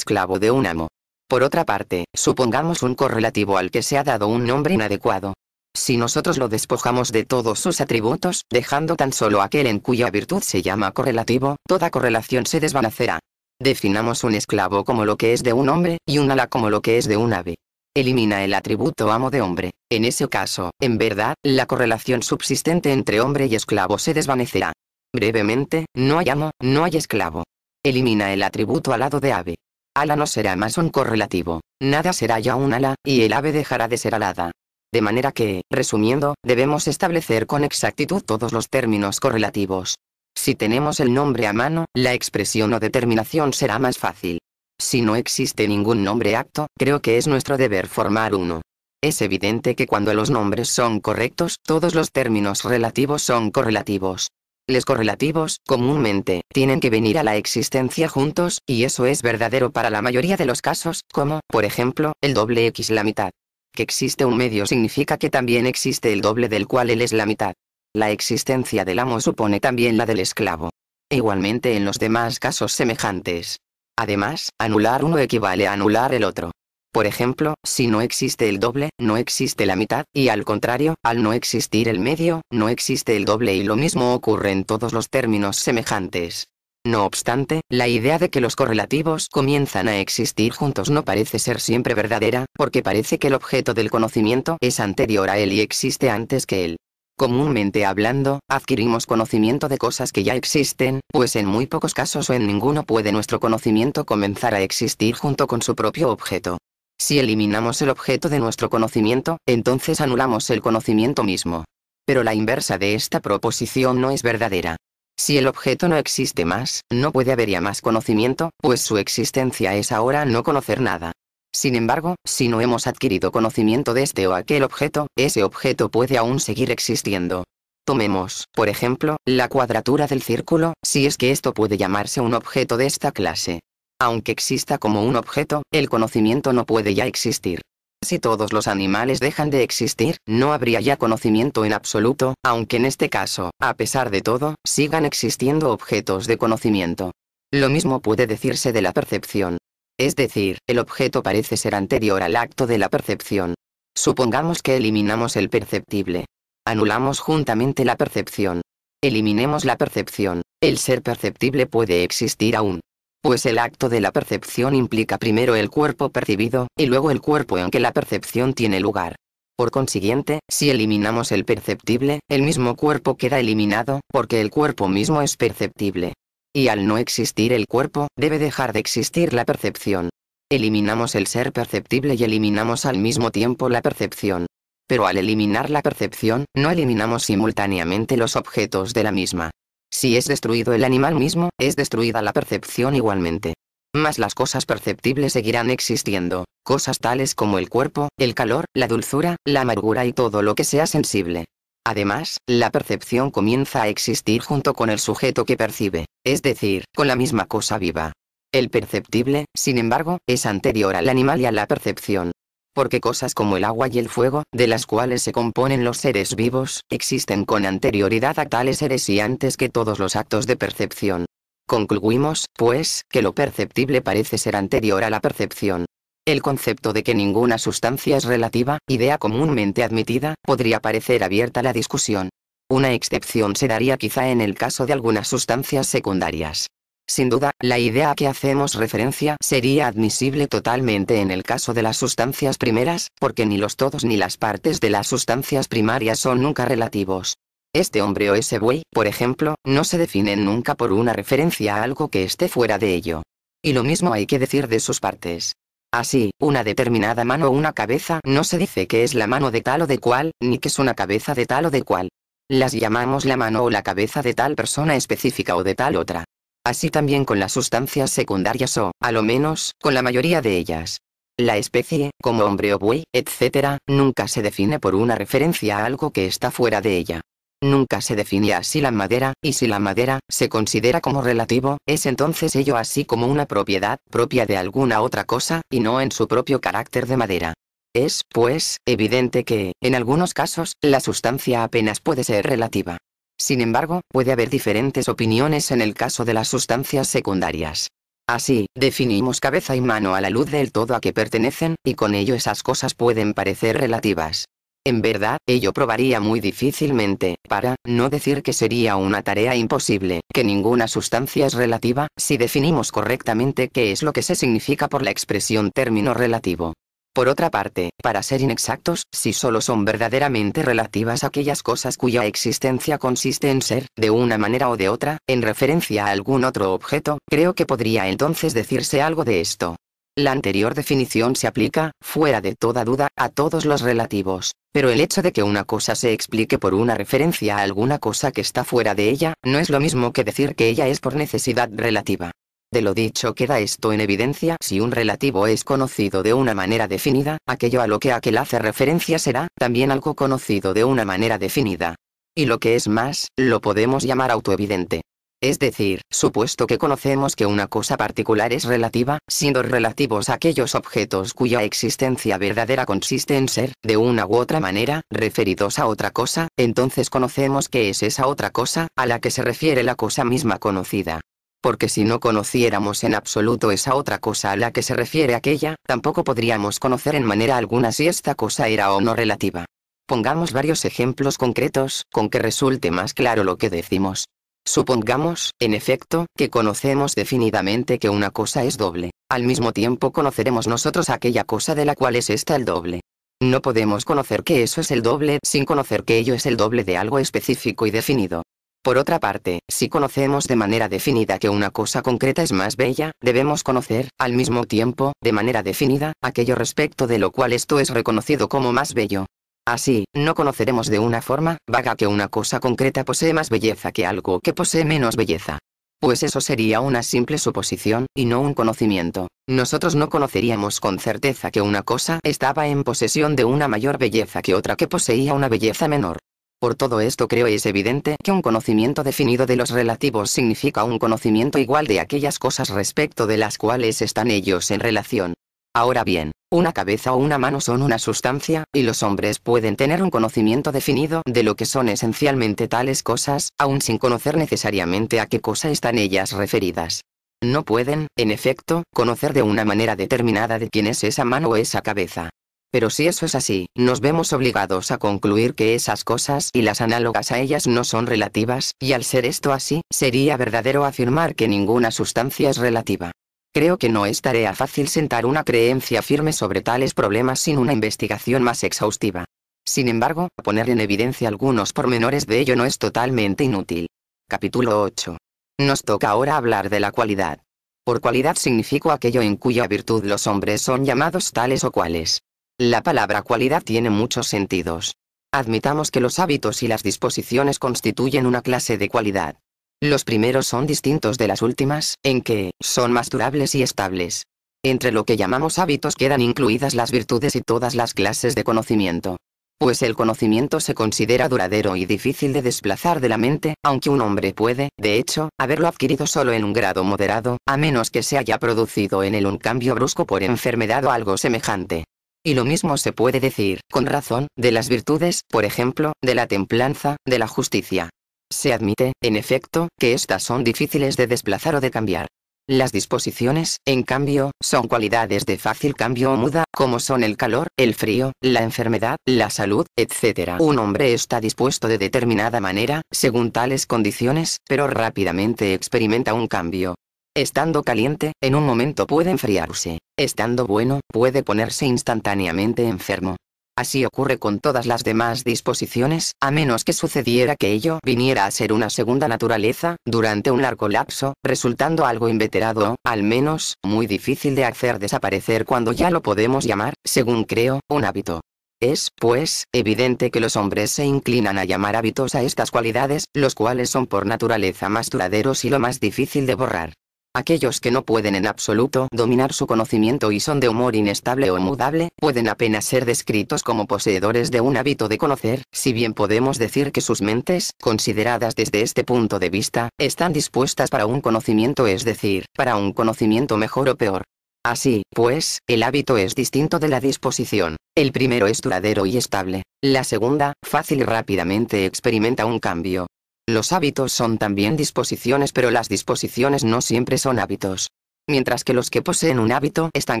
de un amo. Por otra parte, supongamos un correlativo al que se ha dado un nombre inadecuado. Si nosotros lo despojamos de todos sus atributos, dejando tan solo aquel en cuya virtud se llama correlativo, toda correlación se desvanecerá. Definamos un esclavo como lo que es de un hombre, y un ala como lo que es de un ave. Elimina el atributo amo de hombre. En ese caso, en verdad, la correlación subsistente entre hombre y esclavo se desvanecerá. Brevemente, no hay amo, no hay esclavo. Elimina el atributo alado de ave. Ala no será más un correlativo. Nada será ya un ala, y el ave dejará de ser alada. De manera que, resumiendo, debemos establecer con exactitud todos los términos correlativos. Si tenemos el nombre a mano, la expresión o determinación será más fácil. Si no existe ningún nombre apto, creo que es nuestro deber formar uno. Es evidente que cuando los nombres son correctos, todos los términos relativos son correlativos. Los correlativos, comúnmente, tienen que venir a la existencia juntos, y eso es verdadero para la mayoría de los casos, como, por ejemplo, el doble x la mitad. Que existe un medio significa que también existe el doble del cual él es la mitad. La existencia del amo supone también la del esclavo. E igualmente en los demás casos semejantes. Además, anular uno equivale a anular el otro. Por ejemplo, si no existe el doble, no existe la mitad, y al contrario, al no existir el medio, no existe el doble y lo mismo ocurre en todos los términos semejantes. No obstante, la idea de que los correlativos comienzan a existir juntos no parece ser siempre verdadera, porque parece que el objeto del conocimiento es anterior a él y existe antes que él. Comúnmente hablando, adquirimos conocimiento de cosas que ya existen, pues en muy pocos casos o en ninguno puede nuestro conocimiento comenzar a existir junto con su propio objeto. Si eliminamos el objeto de nuestro conocimiento, entonces anulamos el conocimiento mismo. Pero la inversa de esta proposición no es verdadera. Si el objeto no existe más, no puede haber ya más conocimiento, pues su existencia es ahora no conocer nada. Sin embargo, si no hemos adquirido conocimiento de este o aquel objeto, ese objeto puede aún seguir existiendo. Tomemos, por ejemplo, la cuadratura del círculo, si es que esto puede llamarse un objeto de esta clase. Aunque exista como un objeto, el conocimiento no puede ya existir. Si todos los animales dejan de existir, no habría ya conocimiento en absoluto, aunque en este caso, a pesar de todo, sigan existiendo objetos de conocimiento. Lo mismo puede decirse de la percepción. Es decir, el objeto parece ser anterior al acto de la percepción. Supongamos que eliminamos el perceptible. Anulamos juntamente la percepción. Eliminemos la percepción. El ser perceptible puede existir aún. Pues el acto de la percepción implica primero el cuerpo percibido, y luego el cuerpo en que la percepción tiene lugar. Por consiguiente, si eliminamos el perceptible, el mismo cuerpo queda eliminado, porque el cuerpo mismo es perceptible. Y al no existir el cuerpo, debe dejar de existir la percepción. Eliminamos el ser perceptible y eliminamos al mismo tiempo la percepción. Pero al eliminar la percepción, no eliminamos simultáneamente los objetos de la misma. Si es destruido el animal mismo, es destruida la percepción igualmente. Mas las cosas perceptibles seguirán existiendo, cosas tales como el cuerpo, el calor, la dulzura, la amargura y todo lo que sea sensible. Además, la percepción comienza a existir junto con el sujeto que percibe, es decir, con la misma cosa viva. El perceptible, sin embargo, es anterior al animal y a la percepción. Porque cosas como el agua y el fuego, de las cuales se componen los seres vivos, existen con anterioridad a tales seres y antes que todos los actos de percepción. Concluimos, pues, que lo perceptible parece ser anterior a la percepción. El concepto de que ninguna sustancia es relativa, idea comúnmente admitida, podría parecer abierta a la discusión. Una excepción se daría quizá en el caso de algunas sustancias secundarias. Sin duda, la idea a que hacemos referencia sería admisible totalmente en el caso de las sustancias primeras, porque ni los todos ni las partes de las sustancias primarias son nunca relativos. Este hombre o ese buey, por ejemplo, no se definen nunca por una referencia a algo que esté fuera de ello. Y lo mismo hay que decir de sus partes. Así, una determinada mano o una cabeza no se dice que es la mano de tal o de cual, ni que es una cabeza de tal o de cual. Las llamamos la mano o la cabeza de tal persona específica o de tal otra. Así también con las sustancias secundarias o, a lo menos, con la mayoría de ellas. La especie, como hombre o buey, etc., nunca se define por una referencia a algo que está fuera de ella. Nunca se define así la madera, y si la madera se considera como relativo, es entonces ello así como una propiedad propia de alguna otra cosa, y no en su propio carácter de madera. Es, pues, evidente que, en algunos casos, la sustancia apenas puede ser relativa. Sin embargo, puede haber diferentes opiniones en el caso de las sustancias secundarias. Así, definimos cabeza y mano a la luz del todo a que pertenecen, y con ello esas cosas pueden parecer relativas. En verdad, ello probaría muy difícilmente, para no decir que sería una tarea imposible, que ninguna sustancia es relativa, si definimos correctamente qué es lo que se significa por la expresión término relativo. Por otra parte, para ser inexactos, si solo son verdaderamente relativas aquellas cosas cuya existencia consiste en ser, de una manera o de otra, en referencia a algún otro objeto, creo que podría entonces decirse algo de esto. La anterior definición se aplica, fuera de toda duda, a todos los relativos, pero el hecho de que una cosa se explique por una referencia a alguna cosa que está fuera de ella, no es lo mismo que decir que ella es por necesidad relativa. De lo dicho queda esto en evidencia: si un relativo es conocido de una manera definida, aquello a lo que aquel hace referencia será, también algo conocido de una manera definida. Y lo que es más, lo podemos llamar autoevidente. Es decir, supuesto que conocemos que una cosa particular es relativa, siendo relativos aquellos objetos cuya existencia verdadera consiste en ser, de una u otra manera, referidos a otra cosa, entonces conocemos que es esa otra cosa, a la que se refiere la cosa misma conocida. Porque si no conociéramos en absoluto esa otra cosa a la que se refiere aquella, tampoco podríamos conocer en manera alguna si esta cosa era o no relativa. Pongamos varios ejemplos concretos, con que resulte más claro lo que decimos. Supongamos, en efecto, que conocemos definidamente que una cosa es doble. Al mismo tiempo conoceremos nosotros aquella cosa de la cual es esta el doble. No podemos conocer que eso es el doble sin conocer que ello es el doble de algo específico y definido. Por otra parte, si conocemos de manera definida que una cosa concreta es más bella, debemos conocer, al mismo tiempo, de manera definida, aquello respecto de lo cual esto es reconocido como más bello. Así, no conoceremos de una forma vaga que una cosa concreta posee más belleza que algo que posee menos belleza. Pues eso sería una simple suposición, y no un conocimiento. Nosotros no conoceríamos con certeza que una cosa estaba en posesión de una mayor belleza que otra que poseía una belleza menor. Por todo esto creo es evidente que un conocimiento definido de los relativos significa un conocimiento igual de aquellas cosas respecto de las cuales están ellos en relación. Ahora bien, una cabeza o una mano son una sustancia, y los hombres pueden tener un conocimiento definido de lo que son esencialmente tales cosas, aun sin conocer necesariamente a qué cosa están ellas referidas. No pueden, en efecto, conocer de una manera determinada de quién es esa mano o esa cabeza. Pero si eso es así, nos vemos obligados a concluir que esas cosas y las análogas a ellas no son relativas, y al ser esto así, sería verdadero afirmar que ninguna sustancia es relativa. Creo que no es tarea fácil sentar una creencia firme sobre tales problemas sin una investigación más exhaustiva. Sin embargo, poner en evidencia algunos pormenores de ello no es totalmente inútil. Capítulo 8. Nos toca ahora hablar de la cualidad. Por cualidad significo aquello en cuya virtud los hombres son llamados tales o cuales. La palabra cualidad tiene muchos sentidos. Admitamos que los hábitos y las disposiciones constituyen una clase de cualidad. Los primeros son distintos de las últimas, en que son más durables y estables. Entre lo que llamamos hábitos quedan incluidas las virtudes y todas las clases de conocimiento. Pues el conocimiento se considera duradero y difícil de desplazar de la mente, aunque un hombre puede, de hecho, haberlo adquirido solo en un grado moderado, a menos que se haya producido en él un cambio brusco por enfermedad o algo semejante. Y lo mismo se puede decir, con razón, de las virtudes, por ejemplo, de la templanza, de la justicia. Se admite, en efecto, que éstas son difíciles de desplazar o de cambiar. Las disposiciones, en cambio, son cualidades de fácil cambio o muda, como son el calor, el frío, la enfermedad, la salud, etc. Un hombre está dispuesto de determinada manera, según tales condiciones, pero rápidamente experimenta un cambio. Estando caliente, en un momento puede enfriarse. Estando bueno, puede ponerse instantáneamente enfermo. Así ocurre con todas las demás disposiciones, a menos que sucediera que ello viniera a ser una segunda naturaleza, durante un largo lapso, resultando algo inveterado o, al menos, muy difícil de hacer desaparecer cuando ya lo podemos llamar, según creo, un hábito. Es, pues, evidente que los hombres se inclinan a llamar hábitos a estas cualidades, los cuales son por naturaleza más duraderos y lo más difícil de borrar. Aquellos que no pueden en absoluto dominar su conocimiento y son de humor inestable o mudable, pueden apenas ser descritos como poseedores de un hábito de conocer, si bien podemos decir que sus mentes, consideradas desde este punto de vista, están dispuestas para un conocimiento, es decir, para un conocimiento mejor o peor. Así, pues, el hábito es distinto de la disposición. El primero es duradero y estable. La segunda, fácil y rápidamente experimenta un cambio. Los hábitos son también disposiciones, pero las disposiciones no siempre son hábitos. Mientras que los que poseen un hábito están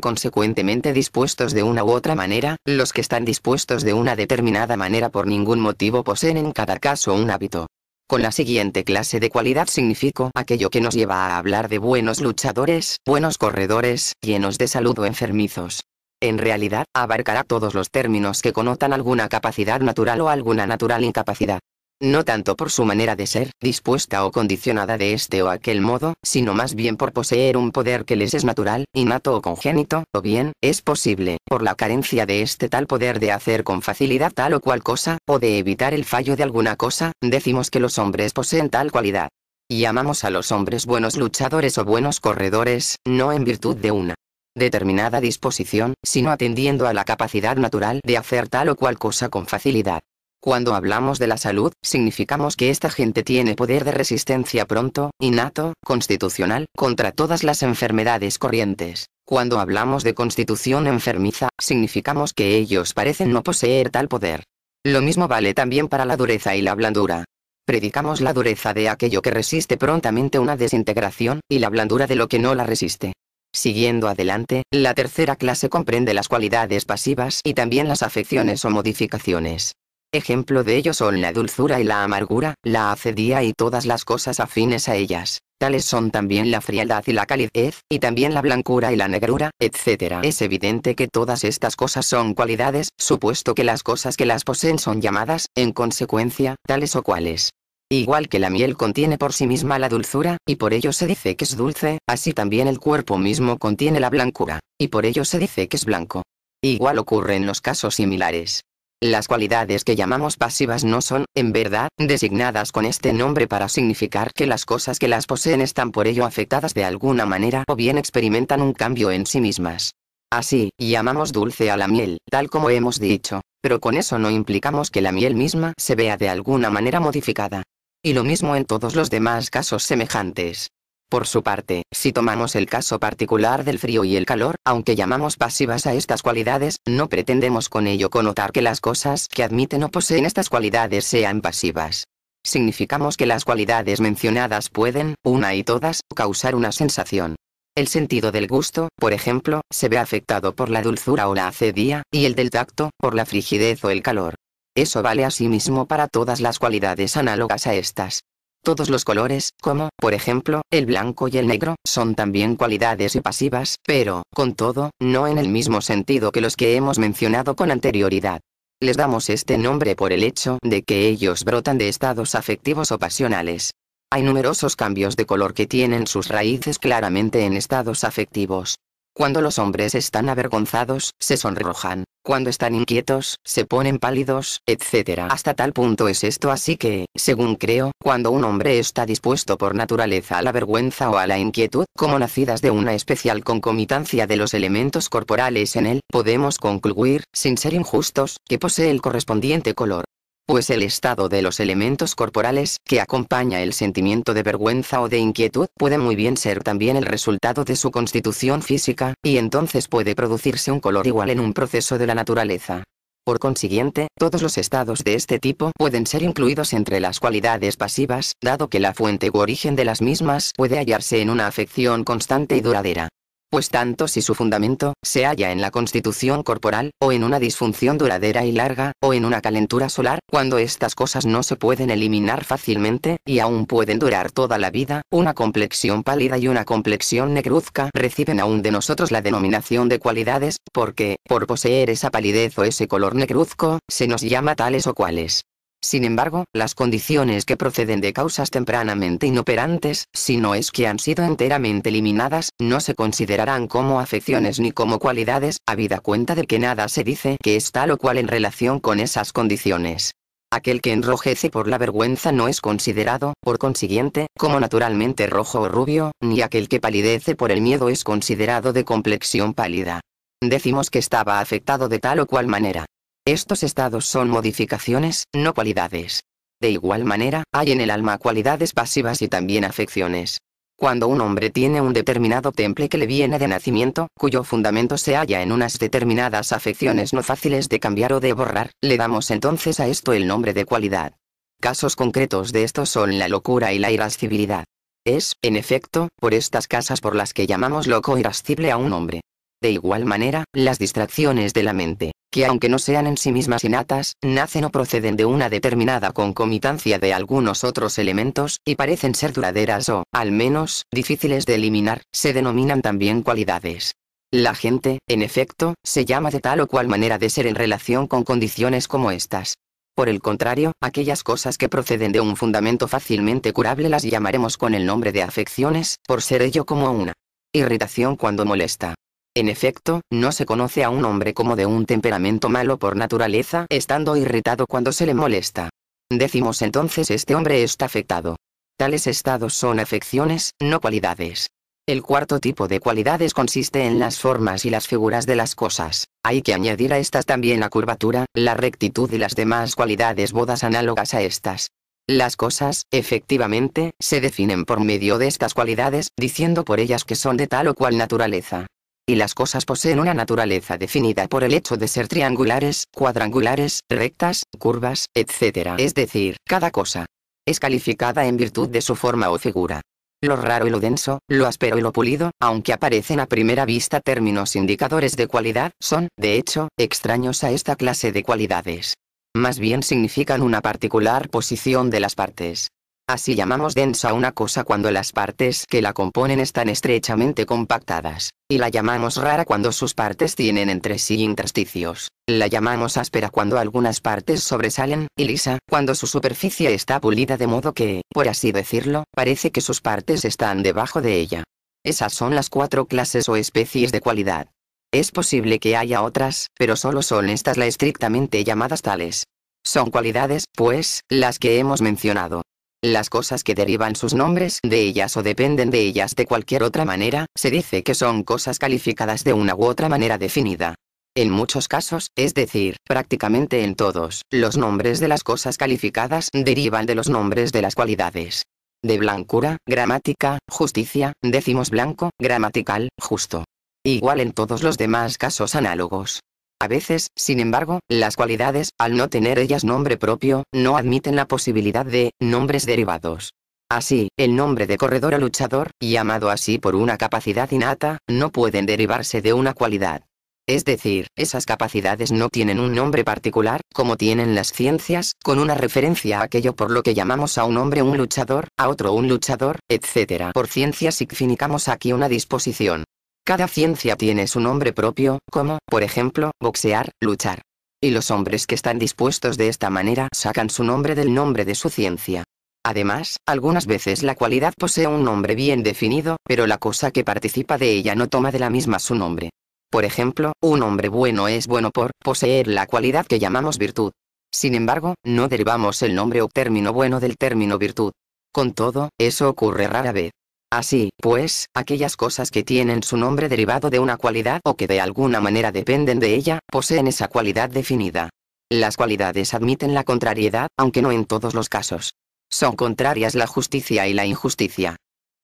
consecuentemente dispuestos de una u otra manera, los que están dispuestos de una determinada manera por ningún motivo poseen en cada caso un hábito. Con la siguiente clase de cualidad significo aquello que nos lleva a hablar de buenos luchadores, buenos corredores, llenos de salud o enfermizos. En realidad, abarcará todos los términos que connotan alguna capacidad natural o alguna natural incapacidad. No tanto por su manera de ser, dispuesta o condicionada de este o aquel modo, sino más bien por poseer un poder que les es natural, innato o congénito, o bien, es posible, por la carencia de este tal poder de hacer con facilidad tal o cual cosa, o de evitar el fallo de alguna cosa, decimos que los hombres poseen tal cualidad. Llamamos a los hombres buenos luchadores o buenos corredores, no en virtud de una determinada disposición, sino atendiendo a la capacidad natural de hacer tal o cual cosa con facilidad. Cuando hablamos de la salud, significamos que esta gente tiene poder de resistencia pronto, innato, constitucional, contra todas las enfermedades corrientes. Cuando hablamos de constitución enfermiza, significamos que ellos parecen no poseer tal poder. Lo mismo vale también para la dureza y la blandura. Predicamos la dureza de aquello que resiste prontamente una desintegración, y la blandura de lo que no la resiste. Siguiendo adelante, la tercera clase comprende las cualidades pasivas y también las afecciones o modificaciones. Ejemplo de ello son la dulzura y la amargura, la acedía y todas las cosas afines a ellas. Tales son también la frialdad y la calidez, y también la blancura y la negrura, etc. Es evidente que todas estas cosas son cualidades, supuesto que las cosas que las poseen son llamadas, en consecuencia, tales o cuales. Igual que la miel contiene por sí misma la dulzura, y por ello se dice que es dulce, así también el cuerpo mismo contiene la blancura, y por ello se dice que es blanco. Igual ocurre en los casos similares. Las cualidades que llamamos pasivas no son, en verdad, designadas con este nombre para significar que las cosas que las poseen están por ello afectadas de alguna manera o bien experimentan un cambio en sí mismas. Así, llamamos dulce a la miel, tal como hemos dicho, pero con eso no implicamos que la miel misma se vea de alguna manera modificada. Y lo mismo en todos los demás casos semejantes. Por su parte, si tomamos el caso particular del frío y el calor, aunque llamamos pasivas a estas cualidades, no pretendemos con ello connotar que las cosas que admiten o poseen estas cualidades sean pasivas. Significamos que las cualidades mencionadas pueden, una y todas, causar una sensación. El sentido del gusto, por ejemplo, se ve afectado por la dulzura o la acidez, y el del tacto, por la frigidez o el calor. Eso vale asimismo para todas las cualidades análogas a estas. Todos los colores, como, por ejemplo, el blanco y el negro, son también cualidades y pasivas, pero, con todo, no en el mismo sentido que los que hemos mencionado con anterioridad. Les damos este nombre por el hecho de que ellos brotan de estados afectivos o pasionales. Hay numerosos cambios de color que tienen sus raíces claramente en estados afectivos. Cuando los hombres están avergonzados, se sonrojan. Cuando están inquietos, se ponen pálidos, etc. Hasta tal punto es esto así que, según creo, cuando un hombre está dispuesto por naturaleza a la vergüenza o a la inquietud, como nacidas de una especial concomitancia de los elementos corporales en él, podemos concluir, sin ser injustos, que posee el correspondiente color. Pues el estado de los elementos corporales, que acompaña el sentimiento de vergüenza o de inquietud, puede muy bien ser también el resultado de su constitución física, y entonces puede producirse un color igual en un proceso de la naturaleza. Por consiguiente, todos los estados de este tipo pueden ser incluidos entre las cualidades pasivas, dado que la fuente u origen de las mismas puede hallarse en una afección constante y duradera. Pues tanto si su fundamento se halla en la constitución corporal, o en una disfunción duradera y larga, o en una calentura solar, cuando estas cosas no se pueden eliminar fácilmente, y aún pueden durar toda la vida, una complexión pálida y una complexión negruzca reciben aún de nosotros la denominación de cualidades, porque, por poseer esa palidez o ese color negruzco, se nos llama tales o cuales. Sin embargo, las condiciones que proceden de causas tempranamente inoperantes, si no es que han sido enteramente eliminadas, no se considerarán como afecciones ni como cualidades, habida cuenta de que nada se dice que es tal o cual en relación con esas condiciones. Aquel que enrojece por la vergüenza no es considerado, por consiguiente, como naturalmente rojo o rubio, ni aquel que palidece por el miedo es considerado de complexión pálida. Decimos que estaba afectado de tal o cual manera. Estos estados son modificaciones, no cualidades. De igual manera, hay en el alma cualidades pasivas y también afecciones. Cuando un hombre tiene un determinado temple que le viene de nacimiento, cuyo fundamento se halla en unas determinadas afecciones no fáciles de cambiar o de borrar, le damos entonces a esto el nombre de cualidad. Casos concretos de estos son la locura y la irascibilidad. Es, en efecto, por estas casas por las que llamamos loco o irascible a un hombre. De igual manera, las distracciones de la mente, que aunque no sean en sí mismas innatas, nacen o proceden de una determinada concomitancia de algunos otros elementos, y parecen ser duraderas o, al menos, difíciles de eliminar, se denominan también cualidades. La gente, en efecto, se llama de tal o cual manera de ser en relación con condiciones como estas. Por el contrario, aquellas cosas que proceden de un fundamento fácilmente curable las llamaremos con el nombre de afecciones, por ser ello como una irritación cuando molesta. En efecto, no se conoce a un hombre como de un temperamento malo por naturaleza, estando irritado cuando se le molesta. Decimos entonces este hombre está afectado. Tales estados son afecciones, no cualidades. El cuarto tipo de cualidades consiste en las formas y las figuras de las cosas. Hay que añadir a estas también la curvatura, la rectitud y las demás cualidades bodas análogas a estas. Las cosas, efectivamente, se definen por medio de estas cualidades, diciendo por ellas que son de tal o cual naturaleza. Y las cosas poseen una naturaleza definida por el hecho de ser triangulares, cuadrangulares, rectas, curvas, etc. Es decir, cada cosa es calificada en virtud de su forma o figura. Lo raro y lo denso, lo áspero y lo pulido, aunque aparecen a primera vista términos indicadores de cualidad, son, de hecho, extraños a esta clase de cualidades. Más bien significan una particular posición de las partes. Así llamamos densa a una cosa cuando las partes que la componen están estrechamente compactadas, y la llamamos rara cuando sus partes tienen entre sí intersticios. La llamamos áspera cuando algunas partes sobresalen, y lisa cuando su superficie está pulida de modo que, por así decirlo, parece que sus partes están debajo de ella. Esas son las 4 clases o especies de cualidad. Es posible que haya otras, pero solo son estas las estrictamente llamadas tales. Son cualidades, pues, las que hemos mencionado. Las cosas que derivan sus nombres de ellas o dependen de ellas de cualquier otra manera, se dice que son cosas calificadas de una u otra manera definida. En muchos casos, es decir, prácticamente en todos, los nombres de las cosas calificadas derivan de los nombres de las cualidades. De blancura, gramática, justicia, decimos blanco, gramatical, justo. Igual en todos los demás casos análogos. A veces, sin embargo, las cualidades, al no tener ellas nombre propio, no admiten la posibilidad de nombres derivados. Así, el nombre de corredor o luchador, llamado así por una capacidad innata, no pueden derivarse de una cualidad. Es decir, esas capacidades no tienen un nombre particular, como tienen las ciencias, con una referencia a aquello por lo que llamamos a un hombre un luchador, a otro un luchador, etc. Por ciencia significamos aquí una disposición. Cada ciencia tiene su nombre propio, como, por ejemplo, boxear, luchar. Y los hombres que están dispuestos de esta manera sacan su nombre del nombre de su ciencia. Además, algunas veces la cualidad posee un nombre bien definido, pero la cosa que participa de ella no toma de la misma su nombre. Por ejemplo, un hombre bueno es bueno por poseer la cualidad que llamamos virtud. Sin embargo, no derivamos el nombre o término bueno del término virtud. Con todo, eso ocurre rara vez. Así, pues, aquellas cosas que tienen su nombre derivado de una cualidad o que de alguna manera dependen de ella, poseen esa cualidad definida. Las cualidades admiten la contrariedad, aunque no en todos los casos. Son contrarias la justicia y la injusticia,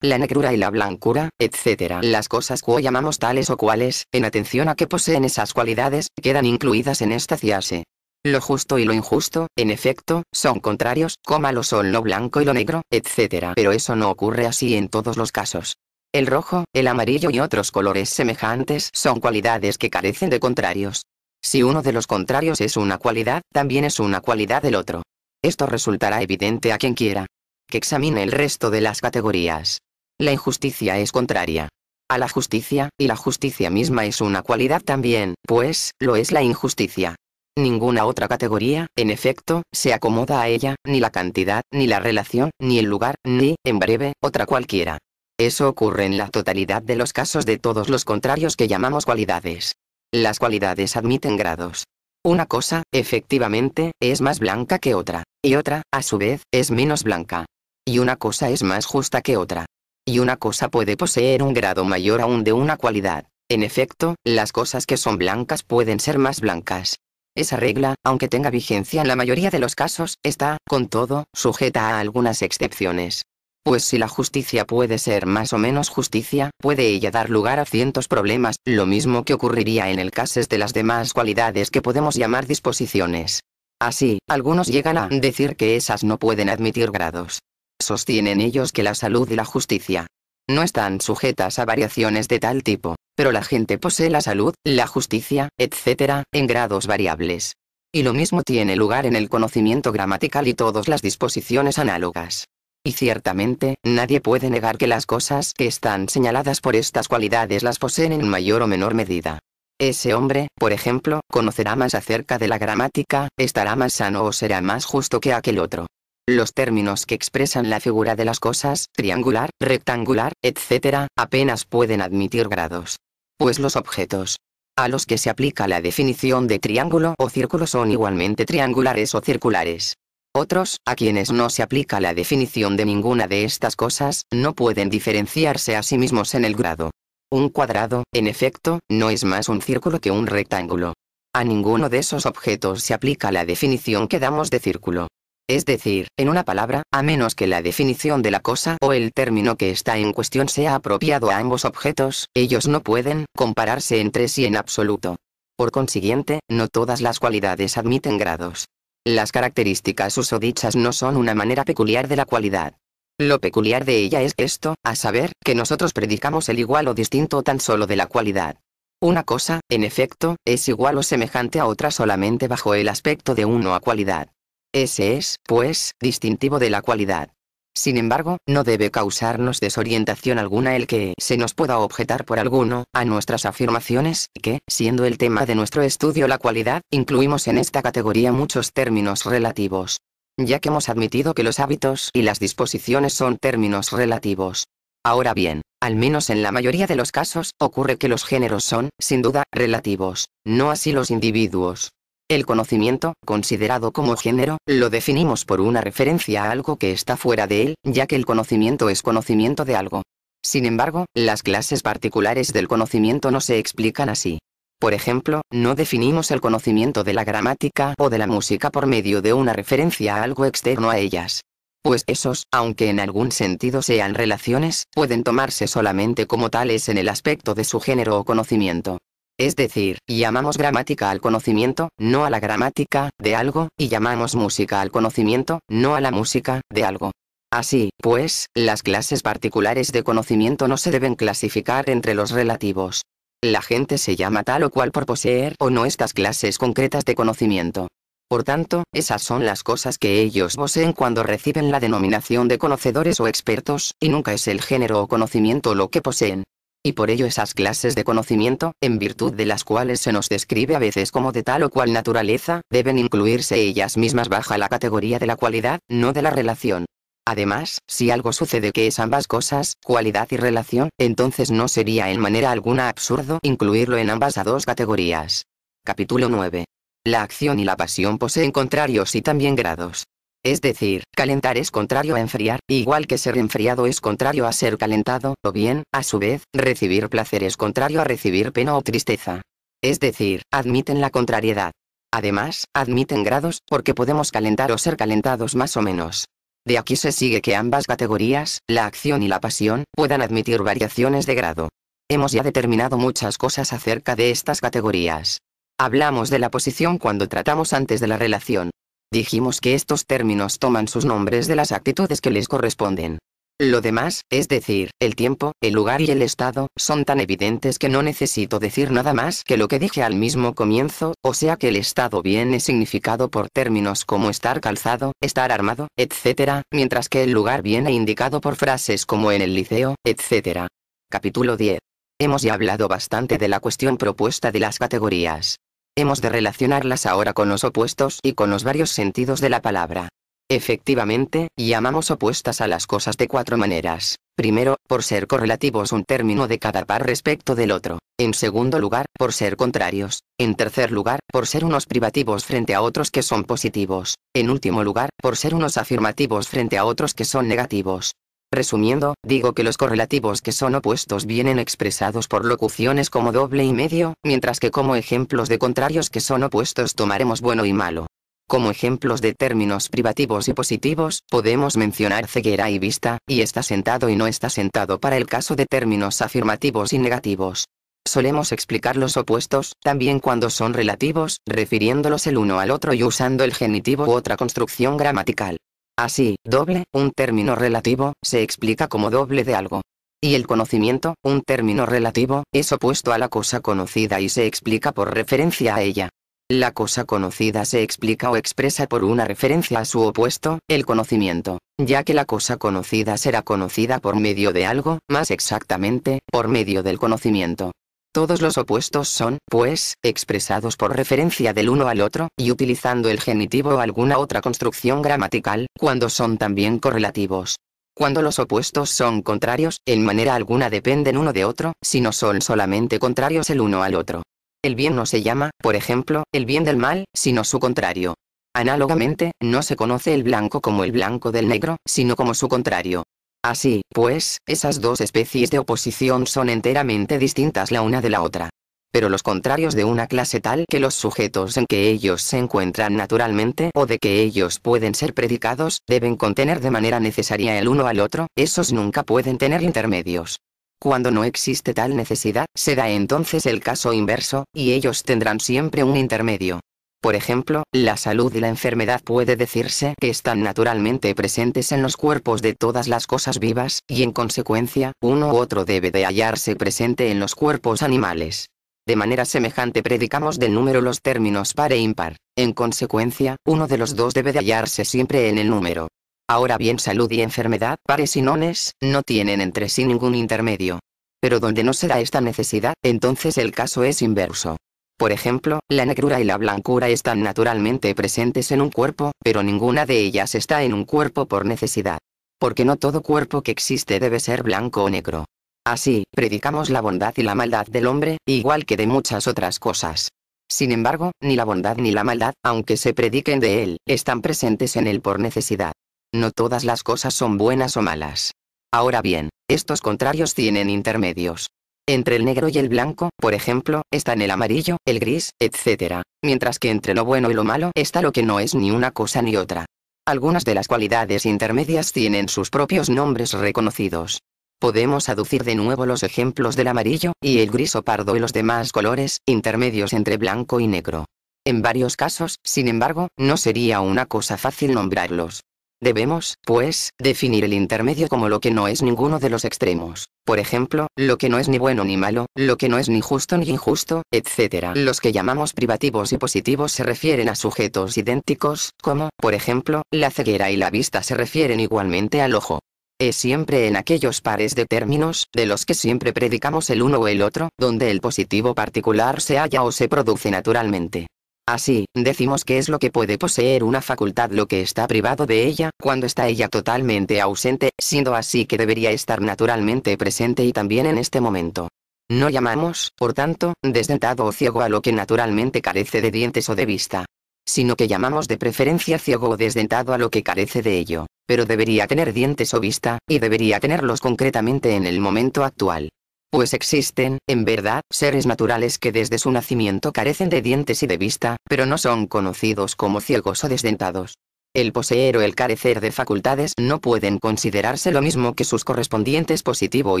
la negrura y la blancura, etc. Las cosas que llamamos tales o cuales, en atención a que poseen esas cualidades, quedan incluidas en esta clase. Lo justo y lo injusto, en efecto, son contrarios, como lo son lo blanco y lo negro, etc. Pero eso no ocurre así en todos los casos. El rojo, el amarillo y otros colores semejantes son cualidades que carecen de contrarios. Si uno de los contrarios es una cualidad, también es una cualidad del otro. Esto resultará evidente a quien quiera que examine el resto de las categorías. La injusticia es contraria a la justicia, y la justicia misma es una cualidad también, pues, lo es la injusticia. Ninguna otra categoría, en efecto, se acomoda a ella, ni la cantidad, ni la relación, ni el lugar, ni, en breve, otra cualquiera. Eso ocurre en la totalidad de los casos de todos los contrarios que llamamos cualidades. Las cualidades admiten grados. Una cosa, efectivamente, es más blanca que otra, y otra, a su vez, es menos blanca. Y una cosa es más justa que otra. Y una cosa puede poseer un grado mayor aún de una cualidad. En efecto, las cosas que son blancas pueden ser más blancas. Esa regla, aunque tenga vigencia en la mayoría de los casos, está, con todo, sujeta a algunas excepciones. Pues si la justicia puede ser más o menos justicia, puede ella dar lugar a cientos problemas, lo mismo que ocurriría en el caso de las demás cualidades que podemos llamar disposiciones. Así, algunos llegan a decir que esas no pueden admitir grados. Sostienen ellos que la salud y la justicia no están sujetas a variaciones de tal tipo, pero la gente posee la salud, la justicia, etc., en grados variables. Y lo mismo tiene lugar en el conocimiento gramatical y todas las disposiciones análogas. Y ciertamente, nadie puede negar que las cosas que están señaladas por estas cualidades las poseen en mayor o menor medida. Ese hombre, por ejemplo, conocerá más acerca de la gramática, estará más sano o será más justo que aquel otro. Los términos que expresan la figura de las cosas, triangular, rectangular, etc., apenas pueden admitir grados. Pues los objetos a los que se aplica la definición de triángulo o círculo son igualmente triangulares o circulares. Otros, a quienes no se aplica la definición de ninguna de estas cosas, no pueden diferenciarse a sí mismos en el grado. Un cuadrado, en efecto, no es más un círculo que un rectángulo. A ninguno de esos objetos se aplica la definición que damos de círculo. Es decir, en una palabra, a menos que la definición de la cosa o el término que está en cuestión sea apropiado a ambos objetos, ellos no pueden compararse entre sí en absoluto. Por consiguiente, no todas las cualidades admiten grados. Las características usodichas no son una manera peculiar de la cualidad. Lo peculiar de ella es esto, a saber, que nosotros predicamos el igual o distinto tan solo de la cualidad. Una cosa, en efecto, es igual o semejante a otra solamente bajo el aspecto de uno a cualidad. Ese es, pues, distintivo de la cualidad. Sin embargo, no debe causarnos desorientación alguna el que se nos pueda objetar por alguno a nuestras afirmaciones, que, siendo el tema de nuestro estudio la cualidad, incluimos en esta categoría muchos términos relativos. Ya que hemos admitido que los hábitos y las disposiciones son términos relativos. Ahora bien, al menos en la mayoría de los casos, ocurre que los géneros son, sin duda, relativos, no así los individuos. El conocimiento, considerado como género, lo definimos por una referencia a algo que está fuera de él, ya que el conocimiento es conocimiento de algo. Sin embargo, las clases particulares del conocimiento no se explican así. Por ejemplo, no definimos el conocimiento de la gramática o de la música por medio de una referencia a algo externo a ellas. Pues esos, aunque en algún sentido sean relaciones, pueden tomarse solamente como tales en el aspecto de su género o conocimiento. Es decir, llamamos gramática al conocimiento, no a la gramática, de algo, y llamamos música al conocimiento, no a la música, de algo. Así, pues, las clases particulares de conocimiento no se deben clasificar entre los relativos. La gente se llama tal o cual por poseer o no estas clases concretas de conocimiento. Por tanto, esas son las cosas que ellos poseen cuando reciben la denominación de conocedores o expertos, y nunca es el género o conocimiento lo que poseen. Y por ello esas clases de conocimiento, en virtud de las cuales se nos describe a veces como de tal o cual naturaleza, deben incluirse ellas mismas bajo la categoría de la cualidad, no de la relación. Además, si algo sucede que es ambas cosas, cualidad y relación, entonces no sería en manera alguna absurdo incluirlo en ambas a dos categorías. Capítulo 9. La acción y la pasión poseen contrarios y también grados. Es decir, calentar es contrario a enfriar, igual que ser enfriado es contrario a ser calentado, o bien, a su vez, recibir placer es contrario a recibir pena o tristeza. Es decir, admiten la contrariedad. Además, admiten grados, porque podemos calentar o ser calentados más o menos. De aquí se sigue que ambas categorías, la acción y la pasión, puedan admitir variaciones de grado. Hemos ya determinado muchas cosas acerca de estas categorías. Hablamos de la posición cuando tratamos antes de la relación. Dijimos que estos términos toman sus nombres de las actitudes que les corresponden. Lo demás, es decir, el tiempo, el lugar y el estado, son tan evidentes que no necesito decir nada más que lo que dije al mismo comienzo, o sea que el estado viene significado por términos como estar calzado, estar armado, etc., mientras que el lugar viene indicado por frases como en el liceo, etc. Capítulo 10. Hemos ya hablado bastante de la cuestión propuesta de las categorías. Hemos de relacionarlas ahora con los opuestos y con los varios sentidos de la palabra. Efectivamente, llamamos opuestas a las cosas de cuatro maneras. Primero, por ser correlativos un término de cada par respecto del otro. En segundo lugar, por ser contrarios. En tercer lugar, por ser unos privativos frente a otros que son positivos. En último lugar, por ser unos afirmativos frente a otros que son negativos. Resumiendo, digo que los correlativos que son opuestos vienen expresados por locuciones como doble y medio, mientras que como ejemplos de contrarios que son opuestos tomaremos bueno y malo. Como ejemplos de términos privativos y positivos, podemos mencionar ceguera y vista, y está sentado y no está sentado para el caso de términos afirmativos y negativos. Solemos explicar los opuestos, también cuando son relativos, refiriéndolos el uno al otro y usando el genitivo u otra construcción gramatical. Así, doble, un término relativo, se explica como doble de algo. Y el conocimiento, un término relativo, es opuesto a la cosa conocida y se explica por referencia a ella. La cosa conocida se explica o expresa por una referencia a su opuesto, el conocimiento, ya que la cosa conocida será conocida por medio de algo, más exactamente, por medio del conocimiento. Todos los opuestos son, pues, expresados por referencia del uno al otro, y utilizando el genitivo o alguna otra construcción gramatical, cuando son también correlativos. Cuando los opuestos son contrarios, en manera alguna dependen uno de otro, sino son solamente contrarios el uno al otro. El bien no se llama, por ejemplo, el bien del mal, sino su contrario. Análogamente, no se conoce el blanco como el blanco del negro, sino como su contrario. Así, pues, esas dos especies de oposición son enteramente distintas la una de la otra. Pero los contrarios de una clase tal que los sujetos en que ellos se encuentran naturalmente o de que ellos pueden ser predicados, deben contener de manera necesaria el uno al otro, esos nunca pueden tener intermedios. Cuando no existe tal necesidad, se da entonces el caso inverso, y ellos tendrán siempre un intermedio. Por ejemplo, la salud y la enfermedad puede decirse que están naturalmente presentes en los cuerpos de todas las cosas vivas, y en consecuencia, uno u otro debe de hallarse presente en los cuerpos animales. De manera semejante predicamos del número los términos par e impar. En consecuencia, uno de los dos debe de hallarse siempre en el número. Ahora bien, salud y enfermedad, pares y nones, no tienen entre sí ningún intermedio. Pero donde no se da esta necesidad, entonces el caso es inverso. Por ejemplo, la negrura y la blancura están naturalmente presentes en un cuerpo, pero ninguna de ellas está en un cuerpo por necesidad. Porque no todo cuerpo que existe debe ser blanco o negro. Así, predicamos la bondad y la maldad del hombre, igual que de muchas otras cosas. Sin embargo, ni la bondad ni la maldad, aunque se prediquen de él, están presentes en él por necesidad. No todas las cosas son buenas o malas. Ahora bien, estos contrarios tienen intermedios. Entre el negro y el blanco, por ejemplo, están el amarillo, el gris, etc. Mientras que entre lo bueno y lo malo está lo que no es ni una cosa ni otra. Algunas de las cualidades intermedias tienen sus propios nombres reconocidos. Podemos aducir de nuevo los ejemplos del amarillo, y el gris o pardo y los demás colores, intermedios entre blanco y negro. En varios casos, sin embargo, no sería una cosa fácil nombrarlos. Debemos, pues, definir el intermedio como lo que no es ninguno de los extremos. Por ejemplo, lo que no es ni bueno ni malo, lo que no es ni justo ni injusto, etc. Los que llamamos privativos y positivos se refieren a sujetos idénticos, como, por ejemplo, la ceguera y la vista se refieren igualmente al ojo. Es siempre en aquellos pares de términos, de los que siempre predicamos el uno o el otro, donde el positivo particular se halla o se produce naturalmente. Así, decimos que es lo que puede poseer una facultad lo que está privado de ella, cuando está ella totalmente ausente, siendo así que debería estar naturalmente presente y también en este momento. No llamamos, por tanto, desdentado o ciego a lo que naturalmente carece de dientes o de vista. Sino que llamamos de preferencia ciego o desdentado a lo que carece de ello, pero debería tener dientes o vista, y debería tenerlos concretamente en el momento actual. Pues existen, en verdad, seres naturales que desde su nacimiento carecen de dientes y de vista, pero no son conocidos como ciegos o desdentados. El poseer o el carecer de facultades no pueden considerarse lo mismo que sus correspondientes positivo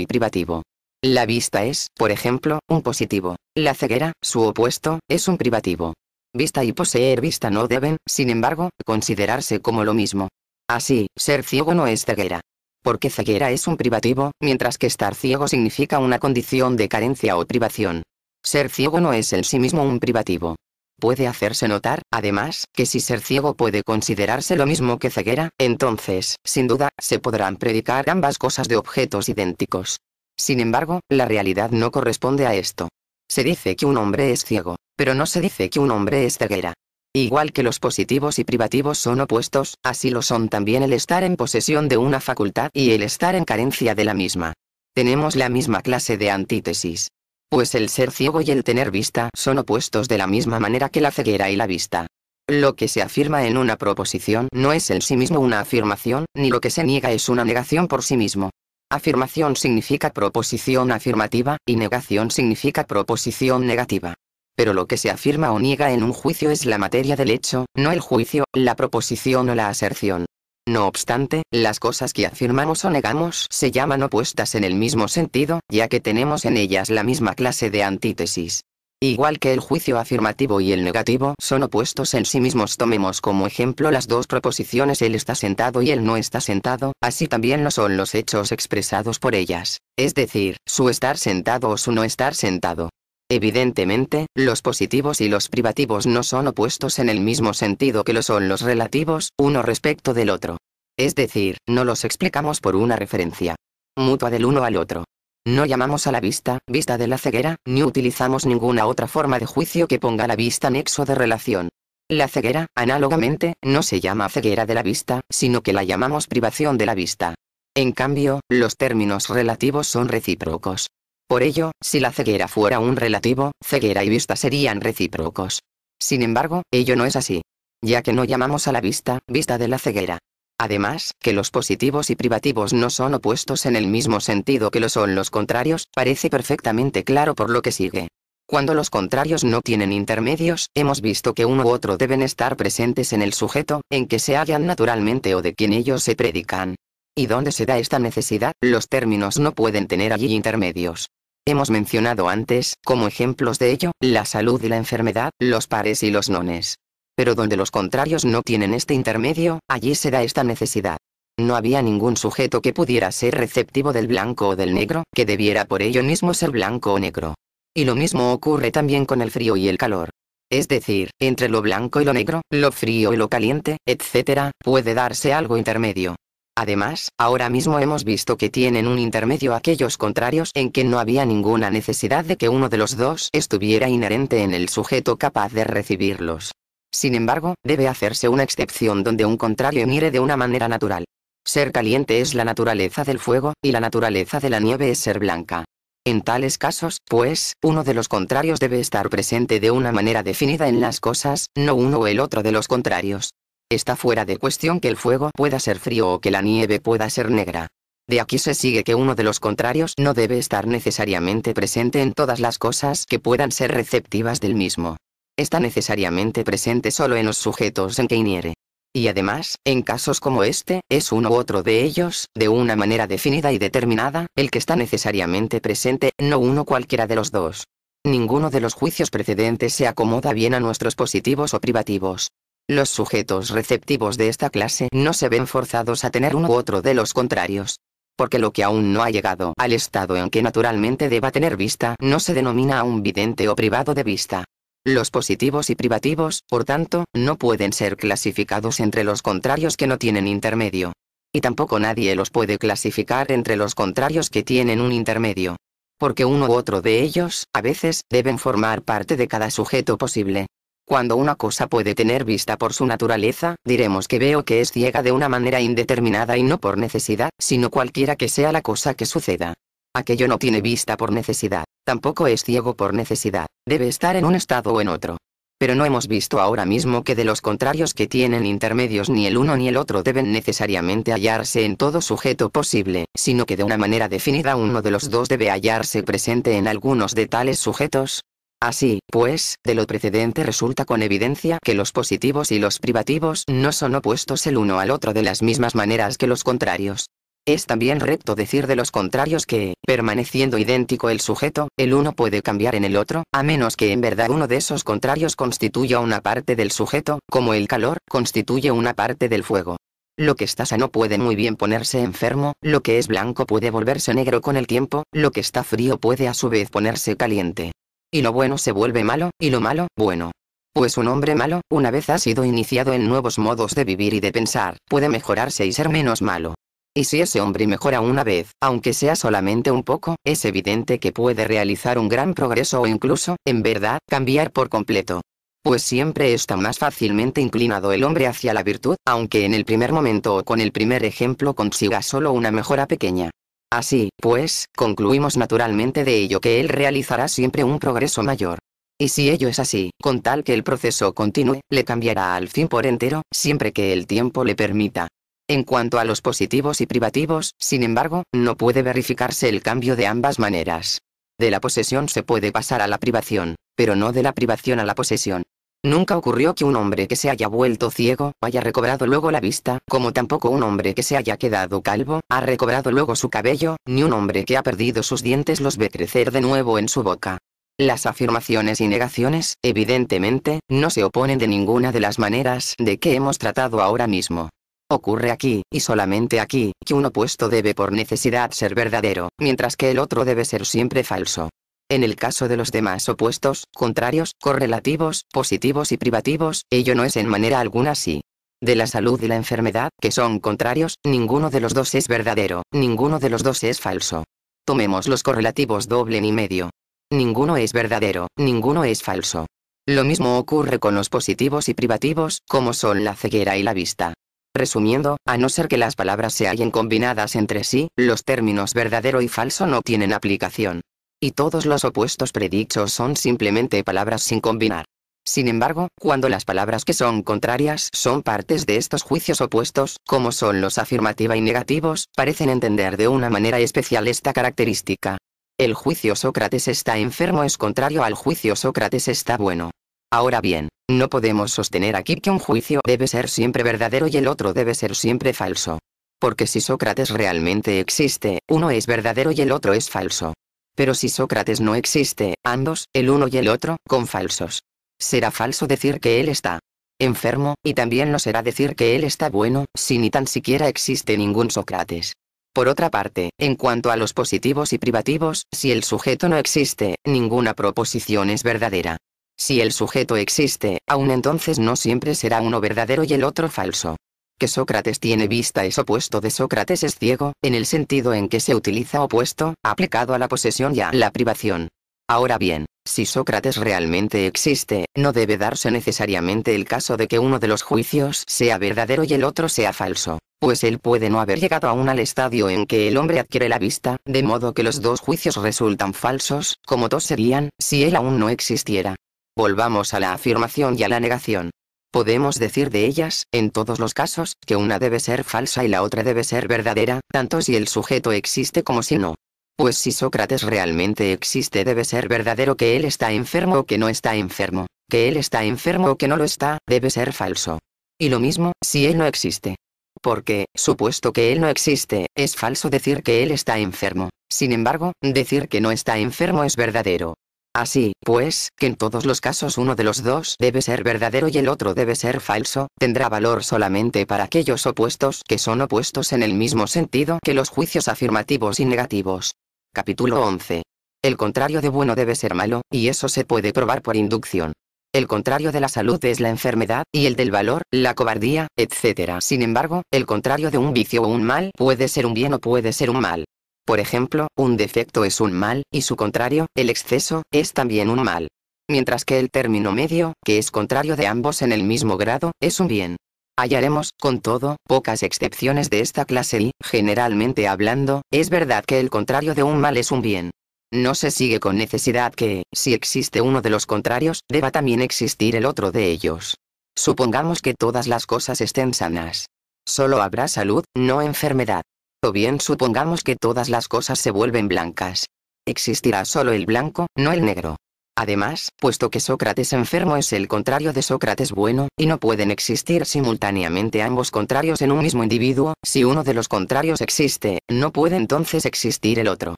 y privativo. La vista es, por ejemplo, un positivo. La ceguera, su opuesto, es un privativo. Vista y poseer vista no deben, sin embargo, considerarse como lo mismo. Así, ser ciego no es ceguera. Porque ceguera es un privativo, mientras que estar ciego significa una condición de carencia o privación. Ser ciego no es en sí mismo un privativo. Puede hacerse notar, además, que si ser ciego puede considerarse lo mismo que ceguera, entonces, sin duda, se podrán predicar ambas cosas de objetos idénticos. Sin embargo, la realidad no corresponde a esto. Se dice que un hombre es ciego, pero no se dice que un hombre es ceguera. Igual que los positivos y privativos son opuestos, así lo son también el estar en posesión de una facultad y el estar en carencia de la misma. Tenemos la misma clase de antítesis. Pues el ser ciego y el tener vista son opuestos de la misma manera que la ceguera y la vista. Lo que se afirma en una proposición no es en sí mismo una afirmación, ni lo que se niega es una negación por sí mismo. Afirmación significa proposición afirmativa, y negación significa proposición negativa. Pero lo que se afirma o niega en un juicio es la materia del hecho, no el juicio, la proposición o la aserción. No obstante, las cosas que afirmamos o negamos se llaman opuestas en el mismo sentido, ya que tenemos en ellas la misma clase de antítesis. Igual que el juicio afirmativo y el negativo son opuestos en sí mismos, tomemos como ejemplo las dos proposiciones él está sentado y él no está sentado, así también lo son los hechos expresados por ellas, es decir, su estar sentado o su no estar sentado. Evidentemente, los positivos y los privativos no son opuestos en el mismo sentido que lo son los relativos, uno respecto del otro. Es decir, no los explicamos por una referencia mutua del uno al otro. No llamamos a la vista, vista de la ceguera, ni utilizamos ninguna otra forma de juicio que ponga la vista nexo de relación. La ceguera, análogamente, no se llama ceguera de la vista, sino que la llamamos privación de la vista. En cambio, los términos relativos son recíprocos. Por ello, si la ceguera fuera un relativo, ceguera y vista serían recíprocos. Sin embargo, ello no es así, ya que no llamamos a la vista, vista de la ceguera. Además, que los positivos y privativos no son opuestos en el mismo sentido que lo son los contrarios, parece perfectamente claro por lo que sigue. Cuando los contrarios no tienen intermedios, hemos visto que uno u otro deben estar presentes en el sujeto, en que se hallan naturalmente o de quien ellos se predican. ¿Y dónde se da esta necesidad? Los términos no pueden tener allí intermedios. Hemos mencionado antes, como ejemplos de ello, la salud y la enfermedad, los pares y los nones. Pero donde los contrarios no tienen este intermedio, allí se da esta necesidad. No había ningún sujeto que pudiera ser receptivo del blanco o del negro, que debiera por ello mismo ser blanco o negro. Y lo mismo ocurre también con el frío y el calor. Es decir, entre lo blanco y lo negro, lo frío y lo caliente, etc., puede darse algo intermedio. Además, ahora mismo hemos visto que tienen un intermedio aquellos contrarios en que no había ninguna necesidad de que uno de los dos estuviera inherente en el sujeto capaz de recibirlos. Sin embargo, debe hacerse una excepción donde un contrario emiere de una manera natural. Ser caliente es la naturaleza del fuego, y la naturaleza de la nieve es ser blanca. En tales casos, pues, uno de los contrarios debe estar presente de una manera definida en las cosas, no uno o el otro de los contrarios. Está fuera de cuestión que el fuego pueda ser frío o que la nieve pueda ser negra. De aquí se sigue que uno de los contrarios no debe estar necesariamente presente en todas las cosas que puedan ser receptivas del mismo. Está necesariamente presente solo en los sujetos en que iniere. Y además, en casos como este, es uno u otro de ellos, de una manera definida y determinada, el que está necesariamente presente, no uno cualquiera de los dos. Ninguno de los juicios precedentes se acomoda bien a nuestros positivos o privativos. Los sujetos receptivos de esta clase no se ven forzados a tener uno u otro de los contrarios. Porque lo que aún no ha llegado al estado en que naturalmente deba tener vista no se denomina aún vidente o privado de vista. Los positivos y privativos, por tanto, no pueden ser clasificados entre los contrarios que no tienen intermedio. Y tampoco nadie los puede clasificar entre los contrarios que tienen un intermedio. Porque uno u otro de ellos, a veces, deben formar parte de cada sujeto posible. Cuando una cosa puede tener vista por su naturaleza, diremos que veo que es ciega de una manera indeterminada y no por necesidad, sino cualquiera que sea la cosa que suceda. Aquello no tiene vista por necesidad, tampoco es ciego por necesidad, debe estar en un estado o en otro. Pero no hemos visto ahora mismo que de los contrarios que tienen intermedios ni el uno ni el otro deben necesariamente hallarse en todo sujeto posible, sino que de una manera definida uno de los dos debe hallarse presente en algunos de tales sujetos. Así, pues, de lo precedente resulta con evidencia que los positivos y los privativos no son opuestos el uno al otro de las mismas maneras que los contrarios. Es también recto decir de los contrarios que, permaneciendo idéntico el sujeto, el uno puede cambiar en el otro, a menos que en verdad uno de esos contrarios constituya una parte del sujeto, como el calor constituye una parte del fuego. Lo que está sano puede muy bien ponerse enfermo, lo que es blanco puede volverse negro con el tiempo, lo que está frío puede a su vez ponerse caliente. Y lo bueno se vuelve malo, y lo malo, bueno. Pues un hombre malo, una vez ha sido iniciado en nuevos modos de vivir y de pensar, puede mejorarse y ser menos malo. Y si ese hombre mejora una vez, aunque sea solamente un poco, es evidente que puede realizar un gran progreso o incluso, en verdad, cambiar por completo. Pues siempre está más fácilmente inclinado el hombre hacia la virtud, aunque en el primer momento o con el primer ejemplo consiga solo una mejora pequeña. Así, pues, concluimos naturalmente de ello que él realizará siempre un progreso mayor. Y si ello es así, con tal que el proceso continúe, le cambiará al fin por entero, siempre que el tiempo le permita. En cuanto a los positivos y privativos, sin embargo, no puede verificarse el cambio de ambas maneras. De la posesión se puede pasar a la privación, pero no de la privación a la posesión. Nunca ocurrió que un hombre que se haya vuelto ciego haya recobrado luego la vista, como tampoco un hombre que se haya quedado calvo ha recobrado luego su cabello, ni un hombre que ha perdido sus dientes los ve crecer de nuevo en su boca. Las afirmaciones y negaciones, evidentemente, no se oponen de ninguna de las maneras de que hemos tratado ahora mismo. Ocurre aquí, y solamente aquí, que un opuesto debe por necesidad ser verdadero, mientras que el otro debe ser siempre falso. En el caso de los demás opuestos, contrarios, correlativos, positivos y privativos, ello no es en manera alguna así. De la salud y la enfermedad, que son contrarios, ninguno de los dos es verdadero, ninguno de los dos es falso. Tomemos los correlativos doble ni medio. Ninguno es verdadero, ninguno es falso. Lo mismo ocurre con los positivos y privativos, como son la ceguera y la vista. Resumiendo, a no ser que las palabras se hallen combinadas entre sí, los términos verdadero y falso no tienen aplicación. Y todos los opuestos predichos son simplemente palabras sin combinar. Sin embargo, cuando las palabras que son contrarias son partes de estos juicios opuestos, como son los afirmativa y negativos, parecen entender de una manera especial esta característica. El juicio Sócrates está enfermo es contrario al juicio Sócrates está bueno. Ahora bien, no podemos sostener aquí que un juicio debe ser siempre verdadero y el otro debe ser siempre falso. Porque si Sócrates realmente existe, uno es verdadero y el otro es falso. Pero si Sócrates no existe, ambos, el uno y el otro, son falsos. Será falso decir que él está enfermo, y también lo será decir que él está bueno, si ni tan siquiera existe ningún Sócrates. Por otra parte, en cuanto a los positivos y privativos, si el sujeto no existe, ninguna proposición es verdadera. Si el sujeto existe, aún entonces no siempre será uno verdadero y el otro falso. Que Sócrates tiene vista es opuesto de Sócrates es ciego, en el sentido en que se utiliza opuesto, aplicado a la posesión y a la privación. Ahora bien, si Sócrates realmente existe, no debe darse necesariamente el caso de que uno de los juicios sea verdadero y el otro sea falso, pues él puede no haber llegado aún al estadio en que el hombre adquiere la vista, de modo que los dos juicios resultan falsos, como dos serían, si él aún no existiera. Volvamos a la afirmación y a la negación. Podemos decir de ellas, en todos los casos, que una debe ser falsa y la otra debe ser verdadera, tanto si el sujeto existe como si no. Pues si Sócrates realmente existe debe ser verdadero que él está enfermo o que no está enfermo, que él está enfermo o que no lo está, debe ser falso. Y lo mismo, si él no existe. Porque, supuesto que él no existe, es falso decir que él está enfermo. Sin embargo, decir que no está enfermo es verdadero. Así, pues, que en todos los casos uno de los dos debe ser verdadero y el otro debe ser falso, tendrá valor solamente para aquellos opuestos que son opuestos en el mismo sentido que los juicios afirmativos y negativos. Capítulo 11. El contrario de bueno debe ser malo, y eso se puede probar por inducción. El contrario de la salud es la enfermedad, y el del valor, la cobardía, etc. Sin embargo, el contrario de un vicio o un mal puede ser un bien o puede ser un mal. Por ejemplo, un defecto es un mal, y su contrario, el exceso, es también un mal. Mientras que el término medio, que es contrario de ambos en el mismo grado, es un bien. Hallaremos, con todo, pocas excepciones de esta clase y, generalmente hablando, es verdad que el contrario de un mal es un bien. No se sigue con necesidad que, si existe uno de los contrarios, deba también existir el otro de ellos. Supongamos que todas las cosas estén sanas. Solo habrá salud, no enfermedad. O bien supongamos que todas las cosas se vuelven blancas. Existirá solo el blanco, no el negro. Además, puesto que Sócrates enfermo es el contrario de Sócrates bueno, y no pueden existir simultáneamente ambos contrarios en un mismo individuo, si uno de los contrarios existe, no puede entonces existir el otro.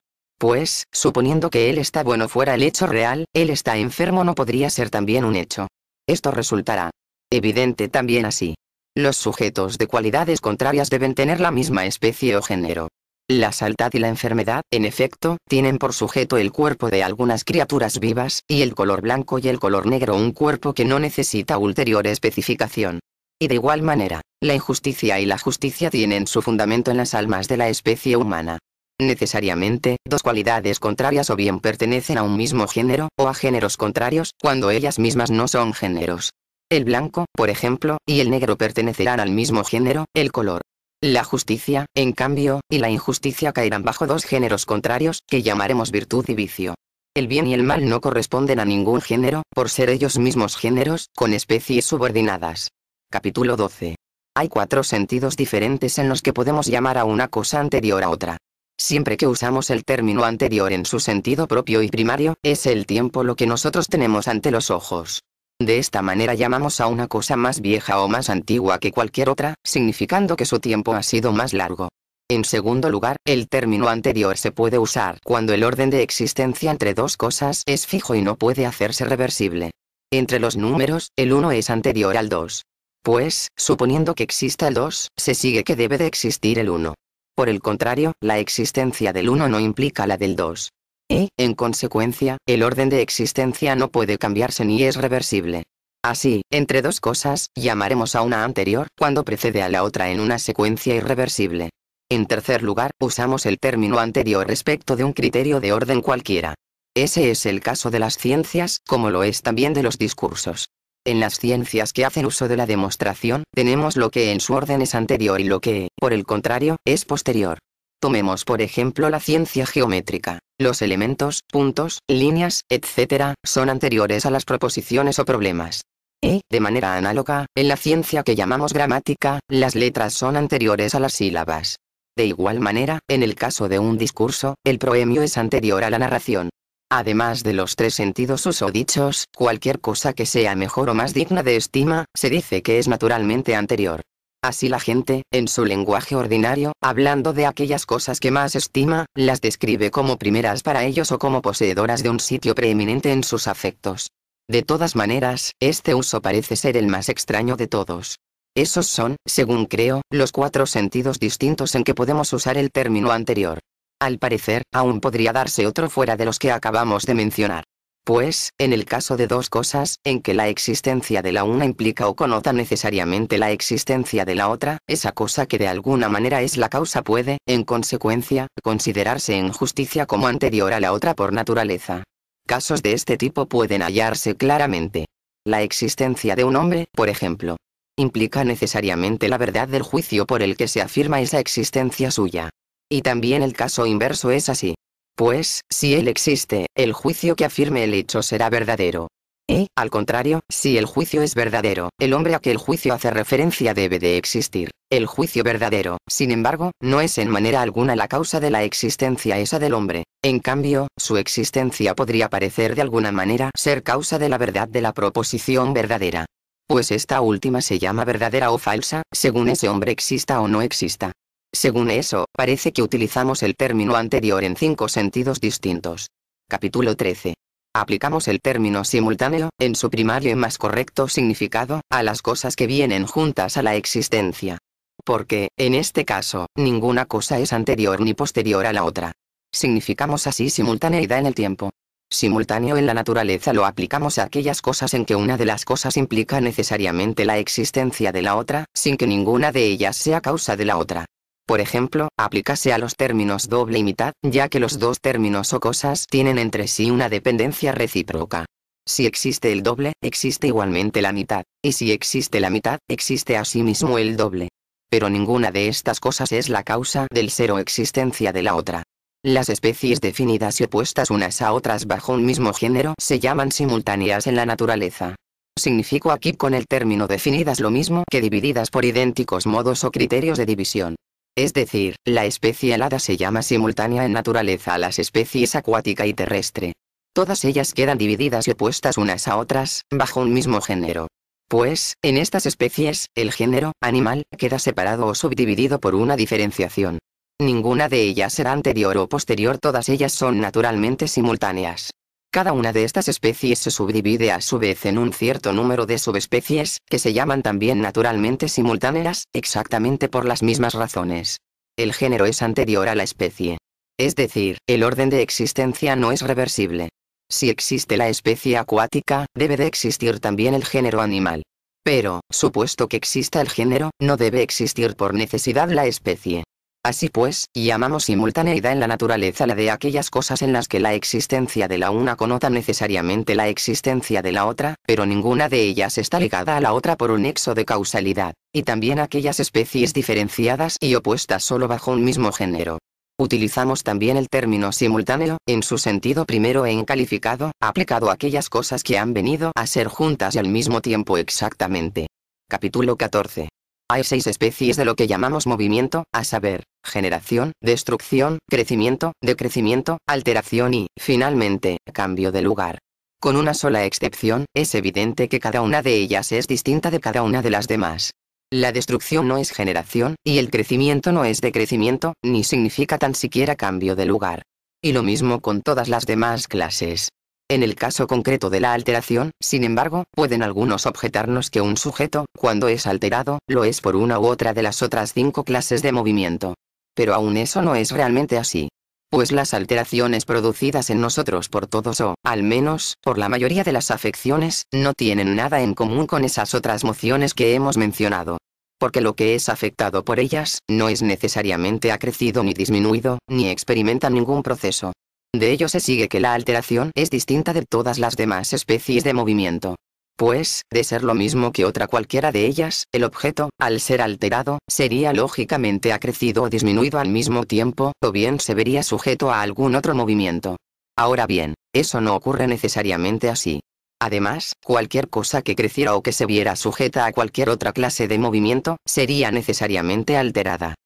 Pues, suponiendo que él está bueno fuera el hecho real, él está enfermo no podría ser también un hecho. Esto resultará evidente también así. Los sujetos de cualidades contrarias deben tener la misma especie o género. La salud y la enfermedad, en efecto, tienen por sujeto el cuerpo de algunas criaturas vivas, y el color blanco y el color negro un cuerpo que no necesita ulterior especificación. Y de igual manera, la injusticia y la justicia tienen su fundamento en las almas de la especie humana. Necesariamente, dos cualidades contrarias o bien pertenecen a un mismo género, o a géneros contrarios, cuando ellas mismas no son géneros. El blanco, por ejemplo, y el negro pertenecerán al mismo género, el color. La justicia, en cambio, y la injusticia caerán bajo dos géneros contrarios, que llamaremos virtud y vicio. El bien y el mal no corresponden a ningún género, por ser ellos mismos géneros, con especies subordinadas. Capítulo 12. Hay 4 sentidos diferentes en los que podemos llamar a una cosa anterior a otra. Siempre que usamos el término anterior en su sentido propio y primario, es el tiempo lo que nosotros tenemos ante los ojos. De esta manera llamamos a una cosa más vieja o más antigua que cualquier otra, significando que su tiempo ha sido más largo. En segundo lugar, el término anterior se puede usar cuando el orden de existencia entre dos cosas es fijo y no puede hacerse reversible. Entre los números, el 1 es anterior al 2. Pues, suponiendo que exista el 2, se sigue que debe de existir el 1. Por el contrario, la existencia del 1 no implica la del 2. Y, en consecuencia, el orden de existencia no puede cambiarse ni es reversible. Así, entre dos cosas, llamaremos a una anterior cuando precede a la otra en una secuencia irreversible. En tercer lugar, usamos el término anterior respecto de un criterio de orden cualquiera. Ese es el caso de las ciencias, como lo es también de los discursos. En las ciencias que hacen uso de la demostración, tenemos lo que en su orden es anterior y lo que, por el contrario, es posterior. Tomemos por ejemplo la ciencia geométrica. Los elementos, puntos, líneas, etc., son anteriores a las proposiciones o problemas. Y, de manera análoga, en la ciencia que llamamos gramática, las letras son anteriores a las sílabas. De igual manera, en el caso de un discurso, el proemio es anterior a la narración. Además de los 3 sentidos usodichos, cualquier cosa que sea mejor o más digna de estima, se dice que es naturalmente anterior. Así la gente, en su lenguaje ordinario, hablando de aquellas cosas que más estima, las describe como primeras para ellos o como poseedoras de un sitio preeminente en sus afectos. De todas maneras, este uso parece ser el más extraño de todos. Esos son, según creo, los 4 sentidos distintos en que podemos usar el término anterior. Al parecer, aún podría darse otro fuera de los que acabamos de mencionar. Pues, en el caso de dos cosas, en que la existencia de la una implica o connota necesariamente la existencia de la otra, esa cosa que de alguna manera es la causa puede, en consecuencia, considerarse en justicia como anterior a la otra por naturaleza. Casos de este tipo pueden hallarse claramente. La existencia de un hombre, por ejemplo, implica necesariamente la verdad del juicio por el que se afirma esa existencia suya. Y también el caso inverso es así. Pues, si él existe, el juicio que afirme el hecho será verdadero. Al contrario, si el juicio es verdadero, el hombre a que el juicio hace referencia debe de existir. El juicio verdadero, sin embargo, no es en manera alguna la causa de la existencia esa del hombre. En cambio, su existencia podría parecer de alguna manera ser causa de la verdad de la proposición verdadera. Pues esta última se llama verdadera o falsa, según ese hombre exista o no exista. Según eso, parece que utilizamos el término anterior en 5 sentidos distintos. Capítulo 13. Aplicamos el término simultáneo, en su primario y más correcto significado, a las cosas que vienen juntas a la existencia. Porque, en este caso, ninguna cosa es anterior ni posterior a la otra. Significamos así simultaneidad en el tiempo. Simultáneo en la naturaleza lo aplicamos a aquellas cosas en que una de las cosas implica necesariamente la existencia de la otra, sin que ninguna de ellas sea causa de la otra. Por ejemplo, aplícase a los términos doble y mitad, ya que los dos términos o cosas tienen entre sí una dependencia recíproca. Si existe el doble, existe igualmente la mitad, y si existe la mitad, existe asimismo el doble. Pero ninguna de estas cosas es la causa del ser o existencia de la otra. Las especies definidas y opuestas unas a otras bajo un mismo género se llaman simultáneas en la naturaleza. Significo aquí con el término definidas lo mismo que divididas por idénticos modos o criterios de división. Es decir, la especie alada se llama simultánea en naturaleza a las especies acuática y terrestre. Todas ellas quedan divididas y opuestas unas a otras, bajo un mismo género. Pues, en estas especies, el género, animal, queda separado o subdividido por una diferenciación. Ninguna de ellas será anterior o posterior, todas ellas son naturalmente simultáneas. Cada una de estas especies se subdivide a su vez en un cierto número de subespecies, que se llaman también naturalmente simultáneas, exactamente por las mismas razones. El género es anterior a la especie. Es decir, el orden de existencia no es reversible. Si existe la especie acuática, debe de existir también el género animal. Pero, supuesto que exista el género, no debe existir por necesidad la especie. Así pues, llamamos simultaneidad en la naturaleza la de aquellas cosas en las que la existencia de la una connota necesariamente la existencia de la otra, pero ninguna de ellas está ligada a la otra por un nexo de causalidad, y también aquellas especies diferenciadas y opuestas solo bajo un mismo género. Utilizamos también el término simultáneo, en su sentido primero e incalificado, aplicado a aquellas cosas que han venido a ser juntas y al mismo tiempo exactamente. Capítulo 14. Hay 6 especies de lo que llamamos movimiento, a saber, generación, destrucción, crecimiento, decrecimiento, alteración y, finalmente, cambio de lugar. Con una sola excepción, es evidente que cada una de ellas es distinta de cada una de las demás. La destrucción no es generación, y el crecimiento no es decrecimiento, ni significa tan siquiera cambio de lugar. Y lo mismo con todas las demás clases. En el caso concreto de la alteración, sin embargo, pueden algunos objetarnos que un sujeto, cuando es alterado, lo es por una u otra de las otras 5 clases de movimiento. Pero aún eso no es realmente así. Pues las alteraciones producidas en nosotros por todos o, al menos, por la mayoría de las afecciones, no tienen nada en común con esas otras mociones que hemos mencionado. Porque lo que es afectado por ellas, no es necesariamente acrecido ni disminuido, ni experimenta ningún proceso. De ello se sigue que la alteración es distinta de todas las demás especies de movimiento. Pues, de ser lo mismo que otra cualquiera de ellas, el objeto, al ser alterado, sería lógicamente acrecido o disminuido al mismo tiempo, o bien se vería sujeto a algún otro movimiento. Ahora bien, eso no ocurre necesariamente así. Además, cualquier cosa que creciera o que se viera sujeta a cualquier otra clase de movimiento, sería necesariamente alterada.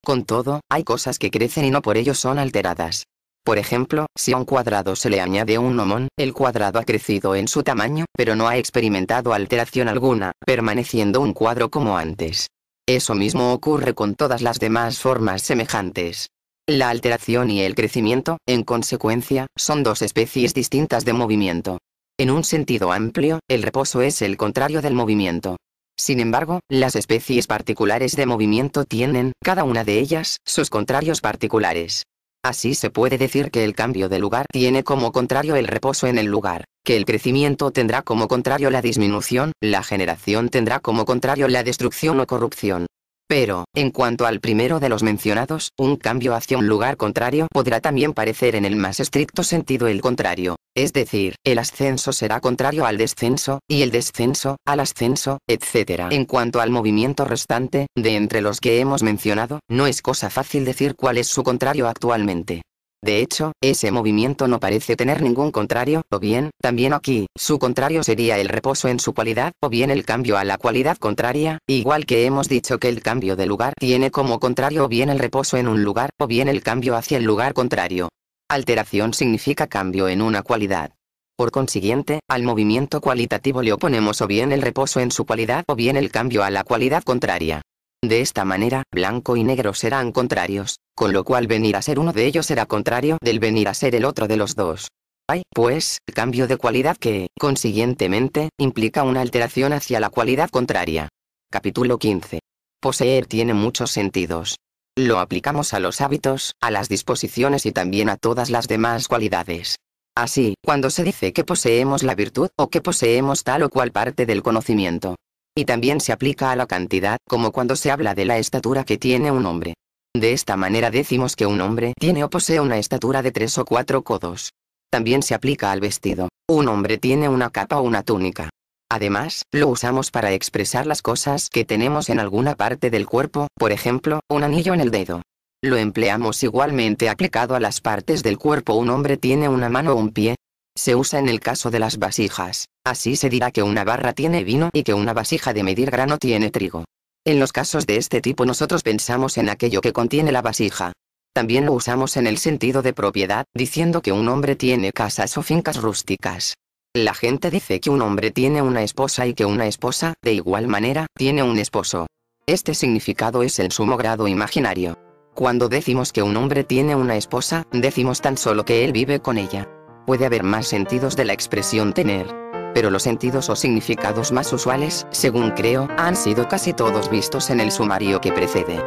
Con todo, hay cosas que crecen y no por ello son alteradas. Por ejemplo, si a un cuadrado se le añade un gnomón, el cuadrado ha crecido en su tamaño, pero no ha experimentado alteración alguna, permaneciendo un cuadro como antes. Eso mismo ocurre con todas las demás formas semejantes. La alteración y el crecimiento, en consecuencia, son 2 especies distintas de movimiento. En un sentido amplio, el reposo es el contrario del movimiento. Sin embargo, las especies particulares de movimiento tienen, cada una de ellas, sus contrarios particulares. Así se puede decir que el cambio de lugar tiene como contrario el reposo en el lugar, que el crecimiento tendrá como contrario la disminución, la generación tendrá como contrario la destrucción o corrupción. Pero, en cuanto al primero de los mencionados, un cambio hacia un lugar contrario podrá también parecer en el más estricto sentido el contrario, es decir, el ascenso será contrario al descenso, y el descenso, al ascenso, etc. En cuanto al movimiento restante, de entre los que hemos mencionado, no es cosa fácil decir cuál es su contrario actualmente. De hecho, ese movimiento no parece tener ningún contrario, o bien, también aquí, su contrario sería el reposo en su cualidad, o bien el cambio a la cualidad contraria, igual que hemos dicho que el cambio de lugar tiene como contrario o bien el reposo en un lugar, o bien el cambio hacia el lugar contrario. Alteración significa cambio en una cualidad. Por consiguiente, al movimiento cualitativo le oponemos o bien el reposo en su cualidad o bien el cambio a la cualidad contraria. De esta manera, blanco y negro serán contrarios, con lo cual venir a ser uno de ellos será contrario del venir a ser el otro de los dos. Hay, pues, cambio de cualidad que, consiguientemente, implica una alteración hacia la cualidad contraria. Capítulo 15. Poseer tiene muchos sentidos. Lo aplicamos a los hábitos, a las disposiciones y también a todas las demás cualidades. Así, cuando se dice que poseemos la virtud o que poseemos tal o cual parte del conocimiento. Y también se aplica a la cantidad, como cuando se habla de la estatura que tiene un hombre. De esta manera decimos que un hombre tiene o posee una estatura de 3 o 4 codos. También se aplica al vestido. Un hombre tiene una capa o una túnica. Además, lo usamos para expresar las cosas que tenemos en alguna parte del cuerpo, por ejemplo, un anillo en el dedo. Lo empleamos igualmente aplicado a las partes del cuerpo. Un hombre tiene una mano o un pie. Se usa en el caso de las vasijas. Así se dirá que una barra tiene vino y que una vasija de medir grano tiene trigo. En los casos de este tipo nosotros pensamos en aquello que contiene la vasija. También lo usamos en el sentido de propiedad, diciendo que un hombre tiene casas o fincas rústicas. La gente dice que un hombre tiene una esposa y que una esposa, de igual manera, tiene un esposo. Este significado es en sumo grado imaginario. Cuando decimos que un hombre tiene una esposa, decimos tan solo que él vive con ella. Puede haber más sentidos de la expresión tener. Pero los sentidos o significados más usuales, según creo, han sido casi todos vistos en el sumario que precede.